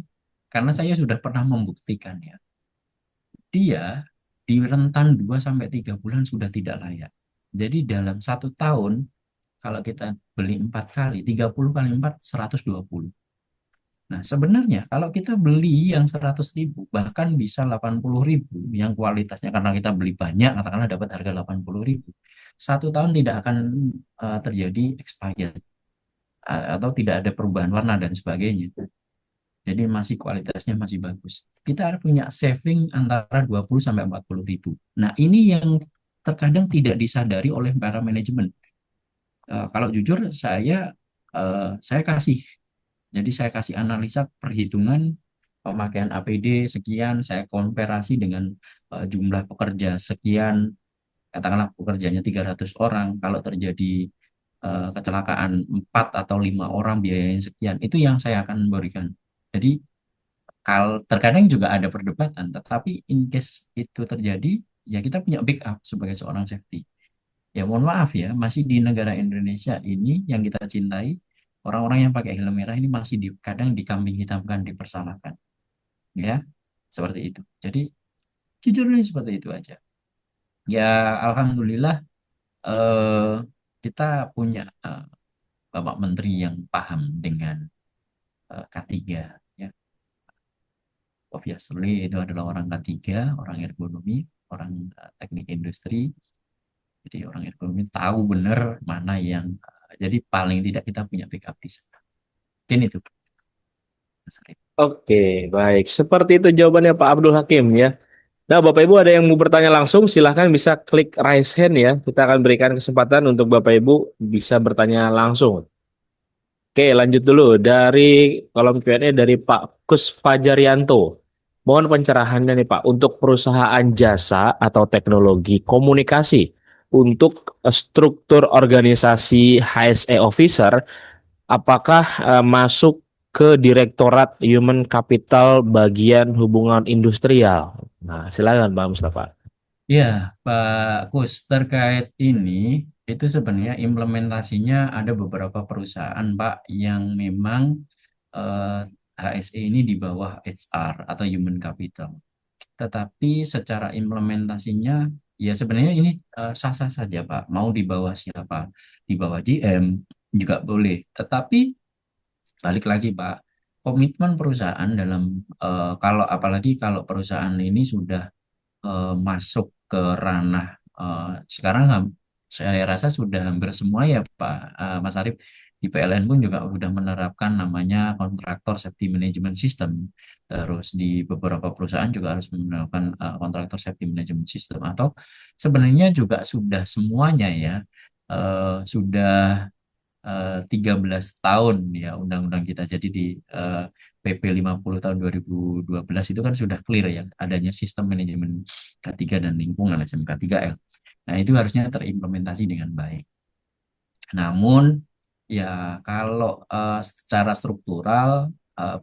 karena saya sudah pernah membuktikan ya, dia di rentan 2 sampai 3 bulan sudah tidak layak. Jadi dalam 1 tahun, kalau kita beli 4 kali, 30 kali 4, 120. Nah, sebenarnya kalau kita beli yang 100 ribu, bahkan bisa 80 ribu, yang kualitasnya karena kita beli banyak, katakanlah dapat harga 80 ribu, 1 tahun tidak akan terjadi expired atau tidak ada perubahan warna dan sebagainya. Jadi masih kualitasnya masih bagus. Kita punya saving antara 20 sampai 40 ribu. Nah, ini yang terkadang tidak disadari oleh para manajemen. Kalau jujur saya kasih, jadi saya kasih analisa perhitungan pemakaian APD sekian, saya komparasi dengan jumlah pekerja sekian, katakanlah pekerjanya 300 orang, kalau terjadi kecelakaan 4 atau 5 orang biayanya sekian, itu yang saya akan berikan. Jadi terkadang juga ada perdebatan, tetapi in case itu terjadi, ya kita punya backup sebagai seorang safety. Ya mohon maaf ya, masih di negara Indonesia ini yang kita cintai, orang-orang yang pakai helm merah ini masih kadang dikambing hitamkan, dipersalahkan. Ya, seperti itu. Jadi jujur ini seperti itu aja. Ya Alhamdulillah eh, kita punya Bapak Menteri yang paham dengan K3. Ya. Obviously itu adalah orang K3, orang ergonomi, orang teknik industri. Jadi orang ekonomi tahu benar mana yang jadi paling tidak kita punya backup di sana. Mungkin itu. Mas Arif. Oke, baik. Seperti itu jawabannya Pak Abdul Hakim ya. Nah, Bapak Ibu ada yang mau bertanya langsung, silahkan bisa klik raise hand ya. Kita akan berikan kesempatan untuk Bapak Ibu bisa bertanya langsung. Oke, lanjut dulu dari kolom Q&A dari Pak Kus Fajarianto. Mohon pencerahannya nih Pak, untuk perusahaan jasa atau teknologi komunikasi untuk struktur organisasi HSE Officer, apakah masuk ke Direktorat Human Capital bagian hubungan industrial? Nah, silakan Pak Mustafa. Ya, Pak Kus, terkait ini, itu sebenarnya implementasinya ada beberapa perusahaan, Pak, yang memang eh, HSE ini di bawah HR atau Human Capital. Tetapi secara implementasinya ya sebenarnya ini sah-sah saja Pak. Mau di bawah siapa? Di bawah GM juga boleh. Tetapi balik lagi Pak, komitmen perusahaan dalam kalau apalagi kalau perusahaan ini sudah masuk ke ranah sekarang saya rasa sudah hampir semua ya Pak Mas Arief di PLN pun juga sudah menerapkan namanya kontraktor safety management system. Terus di beberapa perusahaan juga harus menerapkan kontraktor safety management system atau sebenarnya juga sudah semuanya ya sudah 13 tahun ya undang-undang kita. Jadi di PP 50 tahun 2012 itu kan sudah clear ya adanya sistem manajemen K3 dan lingkungan SMK3L. Nah, itu harusnya terimplementasi dengan baik. Namun ya kalau secara struktural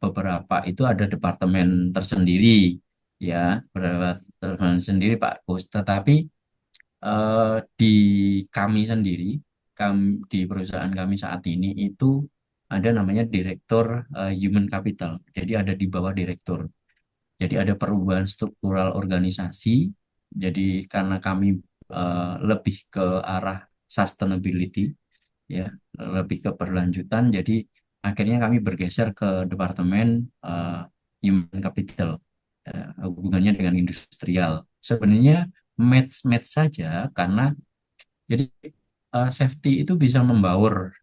beberapa itu ada departemen tersendiri ya, beberapa departemen sendiri Pak Kus. Tetapi di kami sendiri, di perusahaan kami saat ini itu ada namanya Direktur Human Capital. Jadi ada di bawah direktur. Jadi ada perubahan struktural organisasi. Jadi karena kami lebih ke arah sustainability, ya, lebih ke berlanjutan. Jadi akhirnya kami bergeser ke Departemen Human Capital, hubungannya dengan industrial. Sebenarnya match-match saja karena jadi safety itu bisa membaur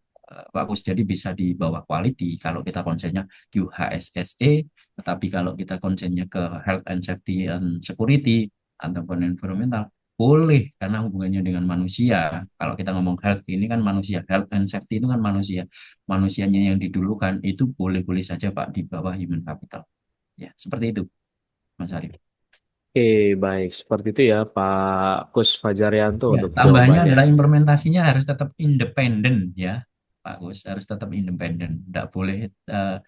bagus, jadi bisa di bawah quality kalau kita konsennya QHSSE, tetapi kalau kita konsennya ke health and safety and security ataupun environmental boleh karena hubungannya dengan manusia. Kalau kita ngomong health ini kan manusia, health and safety itu kan manusia, manusianya yang didulukan itu boleh-boleh saja Pak di bawah human capital. Ya, seperti itu Mas Arif. Oke, baik. Seperti itu ya, Pak Kus Fajaryanto Ya, untuk tambahnya jawabannya. adalah implementasinya harus tetap independen ya, Pak Gus, harus tetap independen. Tidak boleh eh,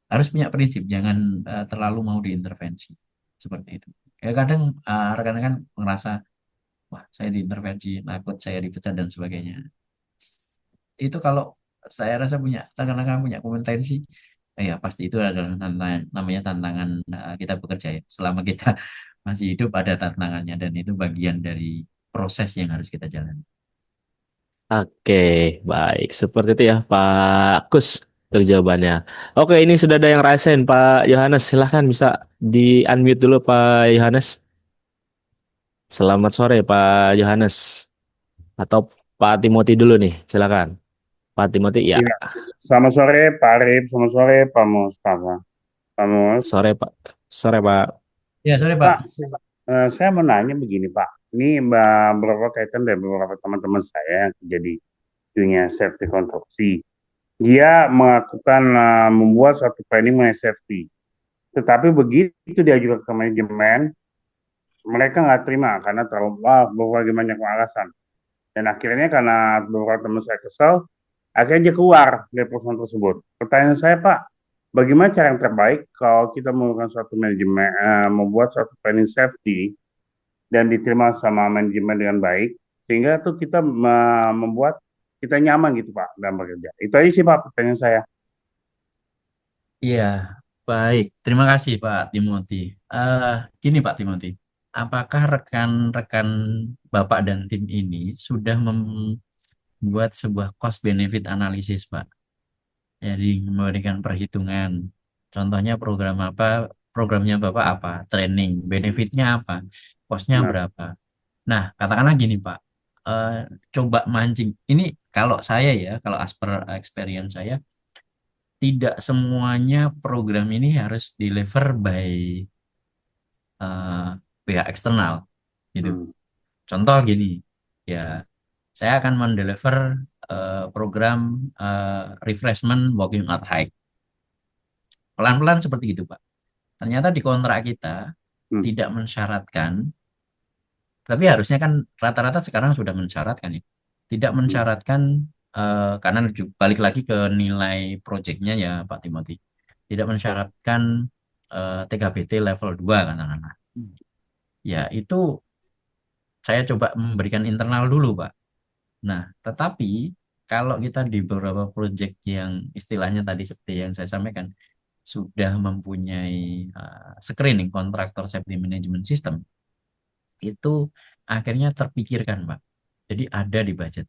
harus punya prinsip, jangan terlalu mau diintervensi. Seperti itu. Ya kadang rekan-rekan merasa, wah saya diintervensi, takut saya dipecat dan sebagainya. Itu kalau saya rasa punya rekan-rekan punya kompetensi, ya pasti itu adalah namanya tantangan kita bekerja ya. Selama kita masih hidup ada tantangannya dan itu bagian dari proses yang harus kita jalani. Oke, baik. Seperti itu ya, Pak Kus untuk jawabannya. Oke, ini sudah ada yang rasain, Pak Yohanes. Silahkan bisa di-unmute dulu, Pak Yohanes. Selamat sore, Pak Yohanes. Atau Pak Timothy dulu nih, silakan. Pak Timothy, ya. Iya, selamat sore Pak Arif, selamat sore Pak Mustafa. Pak Mus, Sore, Pak. Sore, Pak. Ya, sorry Pak, Pak. saya mau nanya begini Pak. Ini beberapa kaitan dari beberapa teman-teman saya yang kerja di dunia safety konstruksi. Dia melakukan membuat suatu planning mengenai safety. Tetapi begitu dia juga ke manajemen, mereka nggak terima karena terlalu berbagai banyak alasan. Dan akhirnya karena beberapa teman saya kesal, akhirnya dia keluar dari perusahaan tersebut. Pertanyaan saya Pak, bagaimana cara yang terbaik kalau kita melakukan suatu manajemen, membuat suatu planning safety dan diterima sama manajemen dengan baik, sehingga tuh kita membuat kita nyaman gitu Pak dalam bekerja. Itu aja sih Pak pertanyaan saya. Iya, baik. Terima kasih Pak Timothy. Eh, Gini Pak Timothy, apakah rekan-rekan Bapak dan tim ini sudah membuat sebuah cost benefit analisis, Pak? Jadi memberikan perhitungan. Contohnya program apa, programnya Bapak apa, training, benefitnya apa, costnya Nah, berapa. Nah, katakanlah gini Pak, eh, coba mancing. Ini kalau saya ya, kalau as per experience saya, tidak semuanya program ini harus deliver by eh, pihak eksternal gitu. hmm, Contoh gini, ya saya akan mendeliver program refreshment walking out hike. Pelan-pelan seperti itu, Pak. Ternyata di kontrak kita hmm, tidak mensyaratkan, tapi harusnya kan rata-rata sekarang sudah mensyaratkan ya. Tidak hmm, mensyaratkan karena balik lagi ke nilai proyeknya ya Pak Timothy. Tidak mensyaratkan TKBT level 2 katakanlah. Ya, itu saya coba memberikan internal dulu, Pak. Nah, tetapi kalau kita di beberapa proyek yang istilahnya tadi seperti yang saya sampaikan, sudah mempunyai screening kontraktor safety management system, itu akhirnya terpikirkan, Pak. Jadi ada di budget.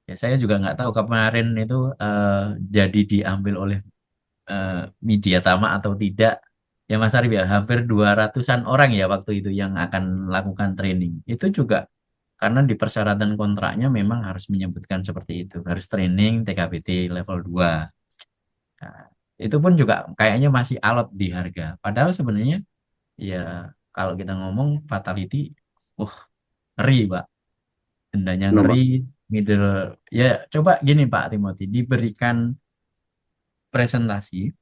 Ya, saya juga nggak tahu kemarin itu jadi diambil oleh eh, media Tama atau tidak. Ya Mas Arif ya, hampir 200-an orang ya waktu itu yang akan melakukan training. Itu juga karena di persyaratan kontraknya memang harus menyebutkan seperti itu. Harus training TKBT level 2. Nah, itu pun juga kayaknya masih alot di harga. Padahal sebenarnya ya kalau kita ngomong fatality, uh ngeri Pak. Dendanya ngeri, Nomor middle. Ya coba gini Pak Timothy, diberikan presentasi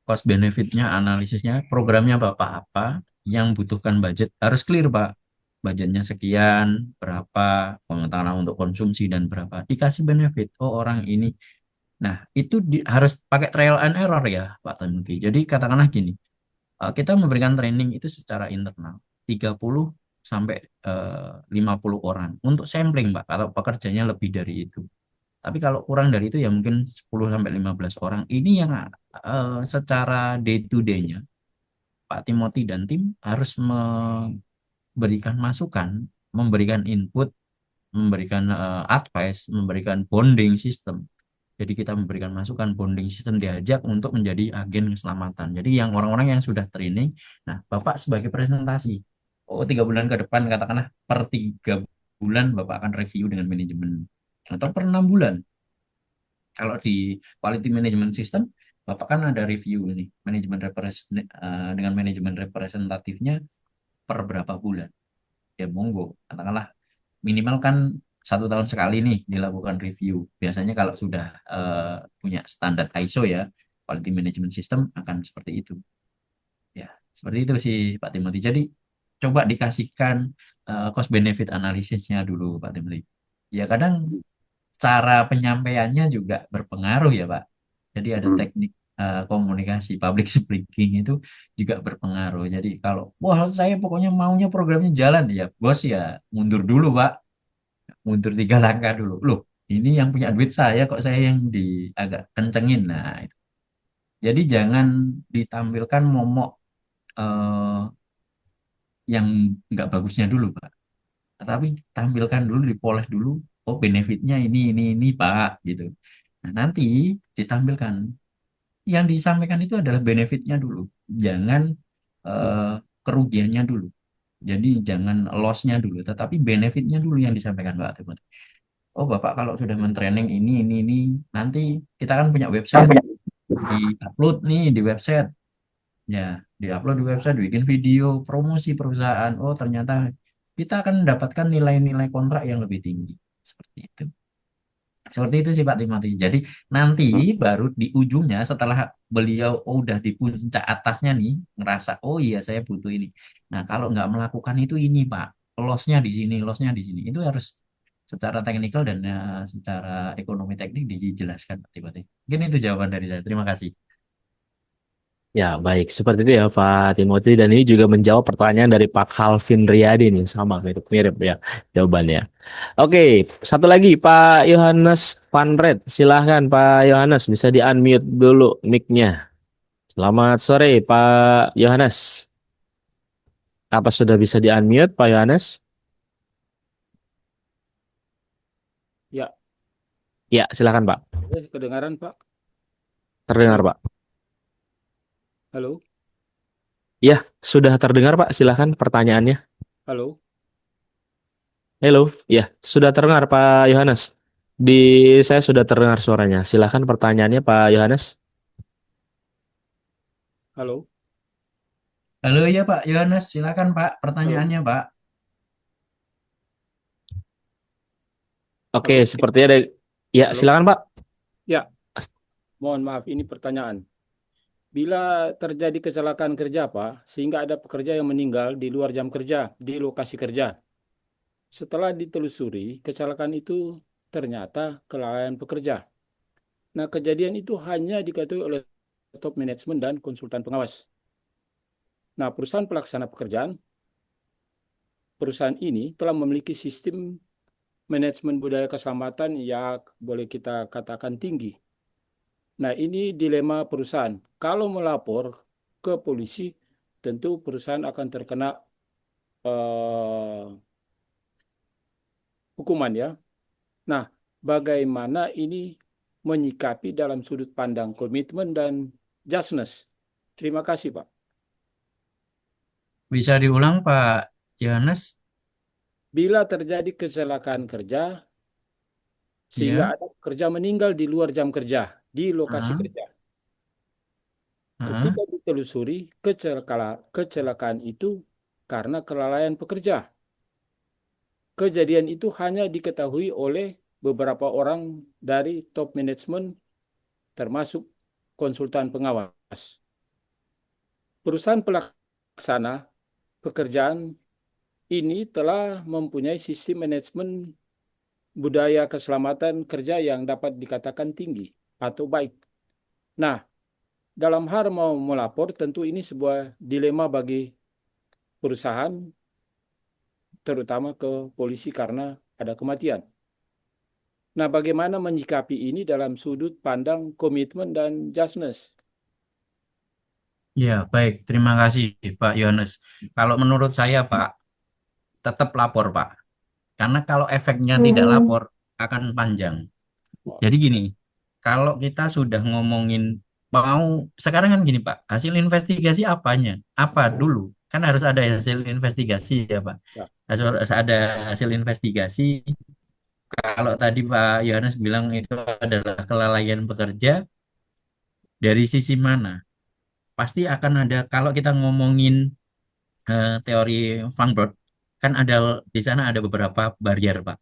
cost benefitnya, analisisnya, programnya Bapak apa, yang butuhkan budget harus clear Pak. Budgetnya sekian, berapa, pengetahuan untuk konsumsi dan berapa. Dikasih benefit. Oh orang ini. Nah itu harus pakai trial and error ya Pak Tanuki. Jadi katakanlah gini, kita memberikan training itu secara internal. 30 sampai 50 orang untuk sampling Pak. Kalau pekerjanya lebih dari itu. Tapi kalau kurang dari itu ya mungkin 10 sampai 15 orang. Ini yang secara day to day-nya Pak Timothy dan tim harus memberikan masukan, memberikan input, memberikan advice, memberikan bonding system. Jadi kita memberikan masukan bonding system diajak untuk menjadi agen keselamatan. Jadi yang orang-orang yang sudah training, nah Bapak sebagai presentasi, oh 3 bulan ke depan katakanlah per 3 bulan Bapak akan review dengan manajemen atau per 6 bulan. Kalau di quality management system, Bapak kan ada review ini, dengan manajemen representatifnya per berapa bulan. Ya monggo, katakanlah minimal kan 1 tahun sekali nih dilakukan review. Biasanya kalau sudah punya standar ISO ya, quality management system akan seperti itu. Ya, seperti itu sih Pak Timothy. Jadi coba dikasihkan cost benefit analisisnya dulu Pak Timothy. Ya kadang cara penyampaiannya juga berpengaruh ya Pak. Jadi ada hmm, teknik komunikasi, public speaking itu juga berpengaruh. Jadi kalau, wah saya pokoknya maunya programnya jalan, ya bos ya mundur dulu Pak. Mundur 3 langkah dulu. Loh, ini yang punya duit saya kok saya yang agak kencengin. Nah, itu. Jadi jangan ditampilkan momok eh, yang nggak bagusnya dulu Pak. Tetapi tampilkan dulu, dipoles dulu. Oh benefitnya ini Pak gitu. Nah, nanti ditampilkan yang disampaikan itu adalah benefitnya dulu, jangan eh, kerugiannya dulu. Jadi jangan loss-nya dulu, tetapi benefitnya dulu yang disampaikan Pak Timur. Oh Bapak kalau sudah mentraining ini, nanti kita kan punya website, di-upload nih di website, ya di-upload di website, bikin video promosi perusahaan. Oh ternyata kita akan mendapatkan nilai-nilai kontrak yang lebih tinggi, seperti itu. Seperti itu sih Pak Timothy. Jadi nanti hmm. baru di ujungnya setelah beliau udah di puncak atasnya nih, ngerasa oh iya saya butuh ini. Nah kalau nggak melakukan itu ini Pak, loss-nya di sini, loss-nya di sini. Itu harus secara teknikal dan secara ekonomi teknik dijelaskan Pak Timothy. Mungkin itu jawaban dari saya. Terima kasih. Ya, baik. Seperti itu ya, Pak Timothy. Dan ini juga menjawab pertanyaan dari Pak Calvin Riyadi nih. Sama, mirip-mirip ya jawabannya. Oke, satu lagi, Pak Yohanes Panred. Silahkan, Pak Yohanes. Bisa di-unmute dulu mic-nya. Selamat sore, Pak Yohanes. Apa sudah bisa di-unmute, Pak Yohanes? Ya, Ya, silahkan, Pak. kedengaran Pak. Terdengar, Halo, Pak. halo, Ya, sudah terdengar, Pak. Silahkan pertanyaannya. halo. Halo, ya, sudah terdengar, Pak Yohanes. Di saya sudah terdengar suaranya. Silahkan pertanyaannya, Pak Yohanes. Halo, Halo ya Pak Yohanes, silakan Pak halo, pertanyaannya Pak. Oke, halo, sepertinya ada. Ya, halo. silakan, Pak. Ya, mohon maaf, ini pertanyaan. Bila terjadi kecelakaan kerja, Pak, sehingga ada pekerja yang meninggal di luar jam kerja, di lokasi kerja. Setelah ditelusuri, kecelakaan itu ternyata kelalaian pekerja. Nah, kejadian itu hanya diketahui oleh top manajemen dan konsultan pengawas. Nah, perusahaan pelaksana perusahaan ini telah memiliki sistem manajemen budaya keselamatan yang boleh kita katakan tinggi. Nah, ini dilema perusahaan. Kalau melapor ke polisi, tentu perusahaan akan terkena eh, hukuman ya. Nah, bagaimana ini menyikapi dalam sudut pandang komitmen dan justness? Terima kasih, Pak. Bisa diulang Pak Yohanes? Bila terjadi kecelakaan kerja, sehingga Ya. ada pekerja meninggal di luar jam kerja, di lokasi Heeh, kerja. heeh. Ketika ditelusuri, kecelakaan itu karena kelalaian pekerja. Kejadian itu hanya diketahui oleh beberapa orang dari top manajemen, termasuk konsultan pengawas. Perusahaan pelaksana pekerjaan ini telah mempunyai sistem manajemen budaya keselamatan kerja yang dapat dikatakan tinggi atau baik. Nah, dalam hal mau melapor, tentu ini sebuah dilema bagi perusahaan, terutama ke polisi karena ada kematian. Nah, bagaimana menyikapi ini dalam sudut pandang komitmen dan justness? Ya, baik. Terima kasih Pak Yohanes. Kalau menurut saya Pak, tetap lapor Pak. Karena kalau efeknya tidak lapor akan panjang. Jadi gini, kalau kita sudah ngomongin mau sekarang kan gini Pak, hasil investigasi apanya? Apa dulu? Kan harus ada hasil investigasi ya Pak. Ya, Harus ada hasil investigasi. Kalau tadi Pak Yohanes bilang itu adalah kelalaian pekerja, dari sisi mana? Pasti akan ada kalau kita ngomongin teori Frankfurt, kan ada di sana ada beberapa barrier Pak.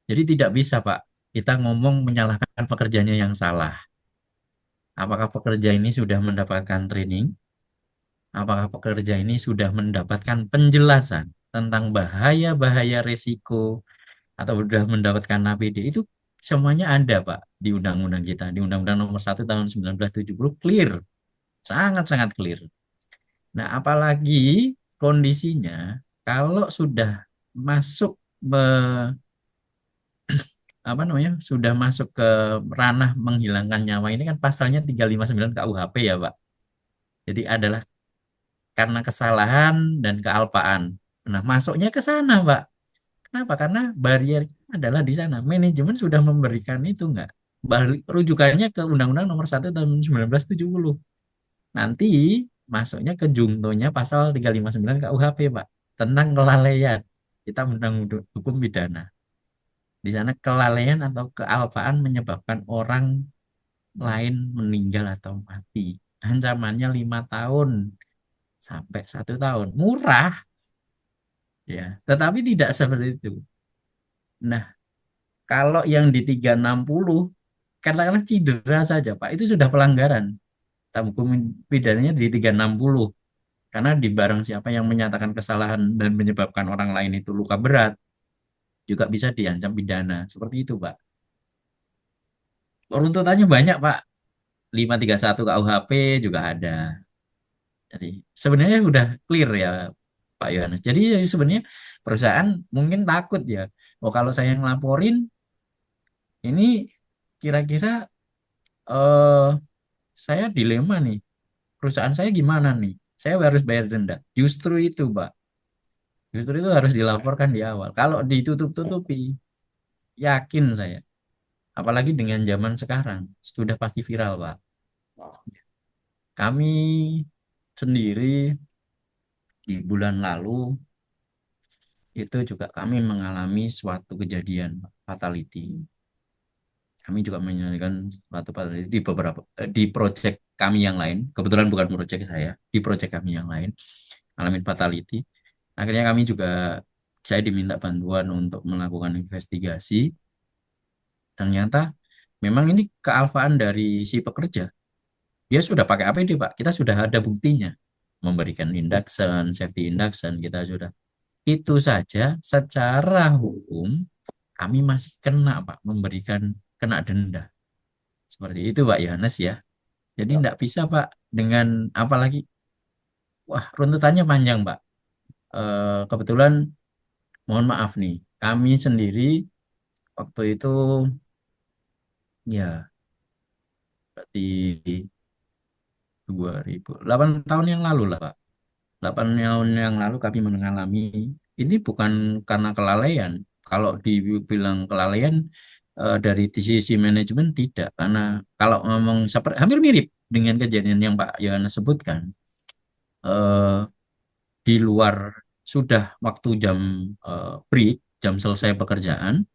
Jadi tidak bisa Pak kita ngomong menyalahkan pekerjanya yang salah. Apakah pekerja ini sudah mendapatkan training? Apakah pekerja ini sudah mendapatkan penjelasan tentang bahaya-bahaya resiko atau sudah mendapatkan APD? Itu semuanya ada, Pak, di undang-undang kita. Di Undang-Undang Nomor 1 Tahun 1970 clear, sangat-sangat clear. Nah, apalagi kondisinya kalau sudah masuk apa namanya? Sudah masuk ke ranah menghilangkan nyawa ini kan pasalnya 359 KUHP ya, Pak. Jadi adalah karena kesalahan dan kealpaan. Nah, masuknya ke sana, Pak. Kenapa? Karena barrier adalah di sana. Manajemen sudah memberikan itu enggak? Rujukannya ke Undang-Undang Nomor 1 Tahun 1970. Nanti masuknya ke jungtonya pasal 359 KUHP, Pak. Tentang kelalaian. Kita undang hukum pidana. Di sana kelalaian atau kealpaan menyebabkan orang lain meninggal atau mati. Ancamannya 5 tahun sampai 1 tahun. Murah, ya. Tetapi tidak seperti itu. Nah, kalau yang di 360, katakanlah cedera saja, Pak, itu sudah pelanggaran. Hukum pidananya di 360. Karena di barang siapa yang menyatakan kesalahan dan menyebabkan orang lain itu luka berat, juga bisa diancam pidana. Seperti itu, Pak. Runtutannya banyak, Pak. 531 KUHP juga ada. Jadi sebenarnya udah clear ya, Pak Yohanes. Jadi sebenarnya perusahaan mungkin takut ya. Oh, kalau saya ngelaporin, ini kira-kira eh saya dilema nih. Perusahaan saya gimana nih? Saya harus bayar denda. Justru itu, Pak. Justru itu harus dilaporkan di awal. Kalau ditutup-tutupi, yakin saya. Apalagi dengan zaman sekarang, sudah pasti viral, Pak. Kami sendiri di bulan lalu itu juga kami mengalami suatu kejadian fatality. Kami juga menyelesaikan suatu fatality di beberapa di proyek kami yang lain. Kebetulan bukan proyek saya, di proyek kami yang lain alamin fatality. Akhirnya kami juga saya diminta bantuan untuk melakukan investigasi. Ternyata memang ini kealfaan dari si pekerja. Dia sudah pakai APD, Pak. Kita sudah ada buktinya. Memberikan induction, safety induction, kita sudah. Itu saja secara hukum kami masih kena, Pak, memberikan kena denda. Seperti itu, Pak Yohanes ya. Jadi ya. tidak bisa, Pak, dengan apalagi, wah, runtutannya panjang, Pak. Kebetulan, mohon maaf nih, kami sendiri waktu itu, ya, berarti 8 tahun yang lalu lah Pak. 8 tahun yang lalu kami mengalami ini bukan karena kelalaian. Kalau dibilang kelalaian dari sisi manajemen tidak, karena kalau ngomong seperti hampir mirip dengan kejadian yang Pak Yohanes sebutkan. eh, di luar sudah waktu jam break, jam selesai pekerjaan,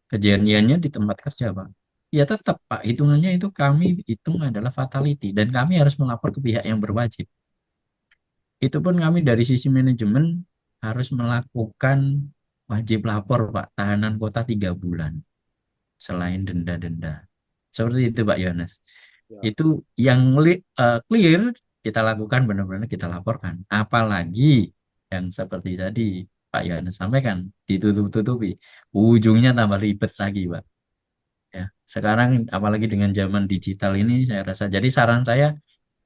kejadiannya di tempat kerja, Pak. Ya tetap, Pak, hitungannya itu kami hitung adalah fatality dan kami harus melapor ke pihak yang berwajib. Itu pun kami dari sisi manajemen harus melakukan wajib lapor, Pak, tahanan kota 3 bulan selain denda-denda. Seperti itu, Pak Yohanes. Ya. Itu yang clear kita lakukan, benar-benar kita laporkan. Apalagi yang seperti tadi Pak Yohanes sampaikan, ditutup-tutupi. Ujungnya tambah ribet lagi, Pak. Ya, sekarang apalagi dengan zaman digital ini, saya rasa. Jadi saran saya,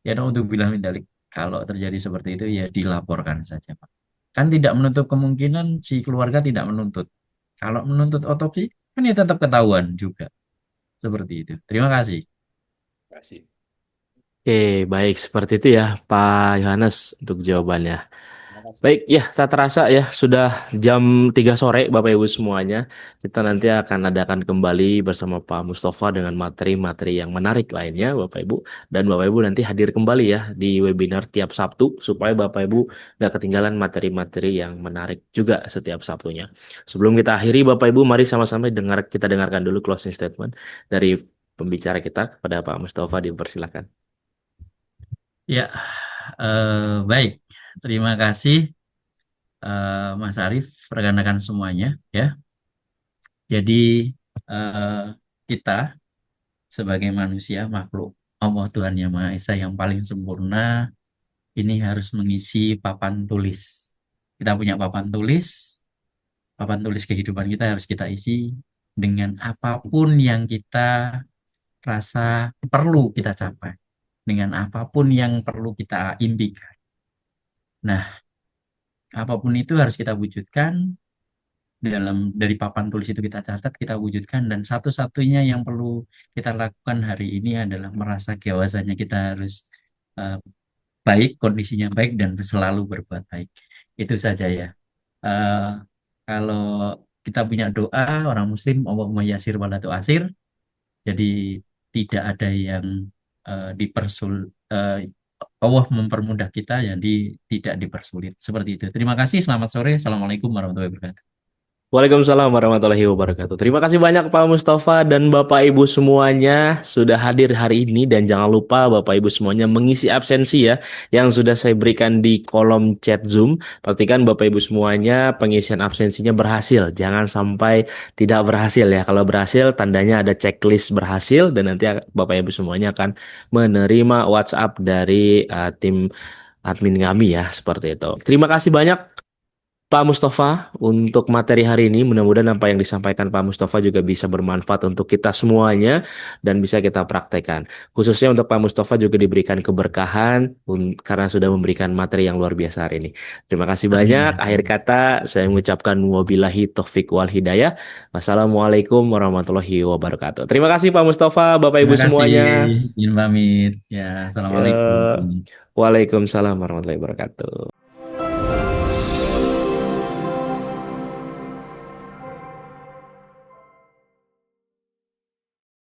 ya untuk bilang mindalik, kalau terjadi seperti itu ya dilaporkan saja, Pak. Kan tidak menutup kemungkinan si keluarga tidak menuntut. Kalau menuntut otopsi, kan ya tetap ketahuan juga. Seperti itu. Terima kasih. Terima kasih. Oke, baik seperti itu ya Pak Yohanes untuk jawabannya. Terima kasih. Baik, ya tak terasa ya sudah jam 3 sore Bapak Ibu semuanya. Kita nanti akan adakan kembali bersama Pak Mustafa dengan materi-materi yang menarik lainnya Bapak Ibu. Dan Bapak Ibu nanti hadir kembali ya di webinar tiap Sabtu supaya Bapak Ibu gak ketinggalan materi-materi yang menarik juga setiap Sabtunya. Sebelum kita akhiri Bapak Ibu, mari sama-sama kita dengarkan dulu closing statement dari pembicara kita kepada Pak Mustafa, dipersilakan. Ya, baik. Terima kasih Mas Arief, rekan-rekan semuanya. Ya, jadi eh, kita sebagai manusia makhluk Allah Tuhan Yang Maha Esa yang paling sempurna ini harus mengisi papan tulis. Kita punya papan tulis kehidupan kita harus kita isi dengan apapun yang kita rasa perlu kita capai, dengan apapun yang perlu kita impikan. Nah, apapun itu harus kita wujudkan dari papan tulis itu kita catat, kita wujudkan dan satu-satunya yang perlu kita lakukan hari ini adalah merasa bahwasanya kita harus eh, baik, kondisinya baik dan selalu berbuat baik. Itu saja ya. Eh, Kalau kita punya doa orang Muslim, Allahumma yasir wala tu'asir. Jadi tidak ada yang dipersul eh, Allah mempermudah kita, jadi tidak dipersulit. Seperti itu. Terima kasih. Selamat sore. Assalamualaikum warahmatullahi wabarakatuh. Waalaikumsalam warahmatullahi wabarakatuh. Terima kasih banyak Pak Mustafa dan Bapak Ibu semuanya sudah hadir hari ini, dan jangan lupa Bapak Ibu semuanya mengisi absensi ya yang sudah saya berikan di kolom chat Zoom. Pastikan Bapak Ibu semuanya pengisian absensinya berhasil. Jangan sampai tidak berhasil ya. Kalau berhasil tandanya ada checklist berhasil, dan nanti Bapak Ibu semuanya akan menerima WhatsApp dari tim admin kami ya, seperti itu. Terima kasih banyak Pak Mustafa untuk materi hari ini. Mudah-mudahan apa yang disampaikan Pak Mustafa juga bisa bermanfaat untuk kita semuanya dan bisa kita praktekkan. Khususnya untuk Pak Mustafa juga diberikan keberkahan karena sudah memberikan materi yang luar biasa hari ini. Terima kasih Amin. banyak. Akhir kata saya mengucapkan wabillahi taufik wal hidayah. Wassalamualaikum warahmatullahi wabarakatuh. Terima kasih Pak Mustafa, Bapak Ibu Terima kasih. semuanya. Izin pamit. Ya, Assalamualaikum. Waalaikumsalam warahmatullahi wabarakatuh.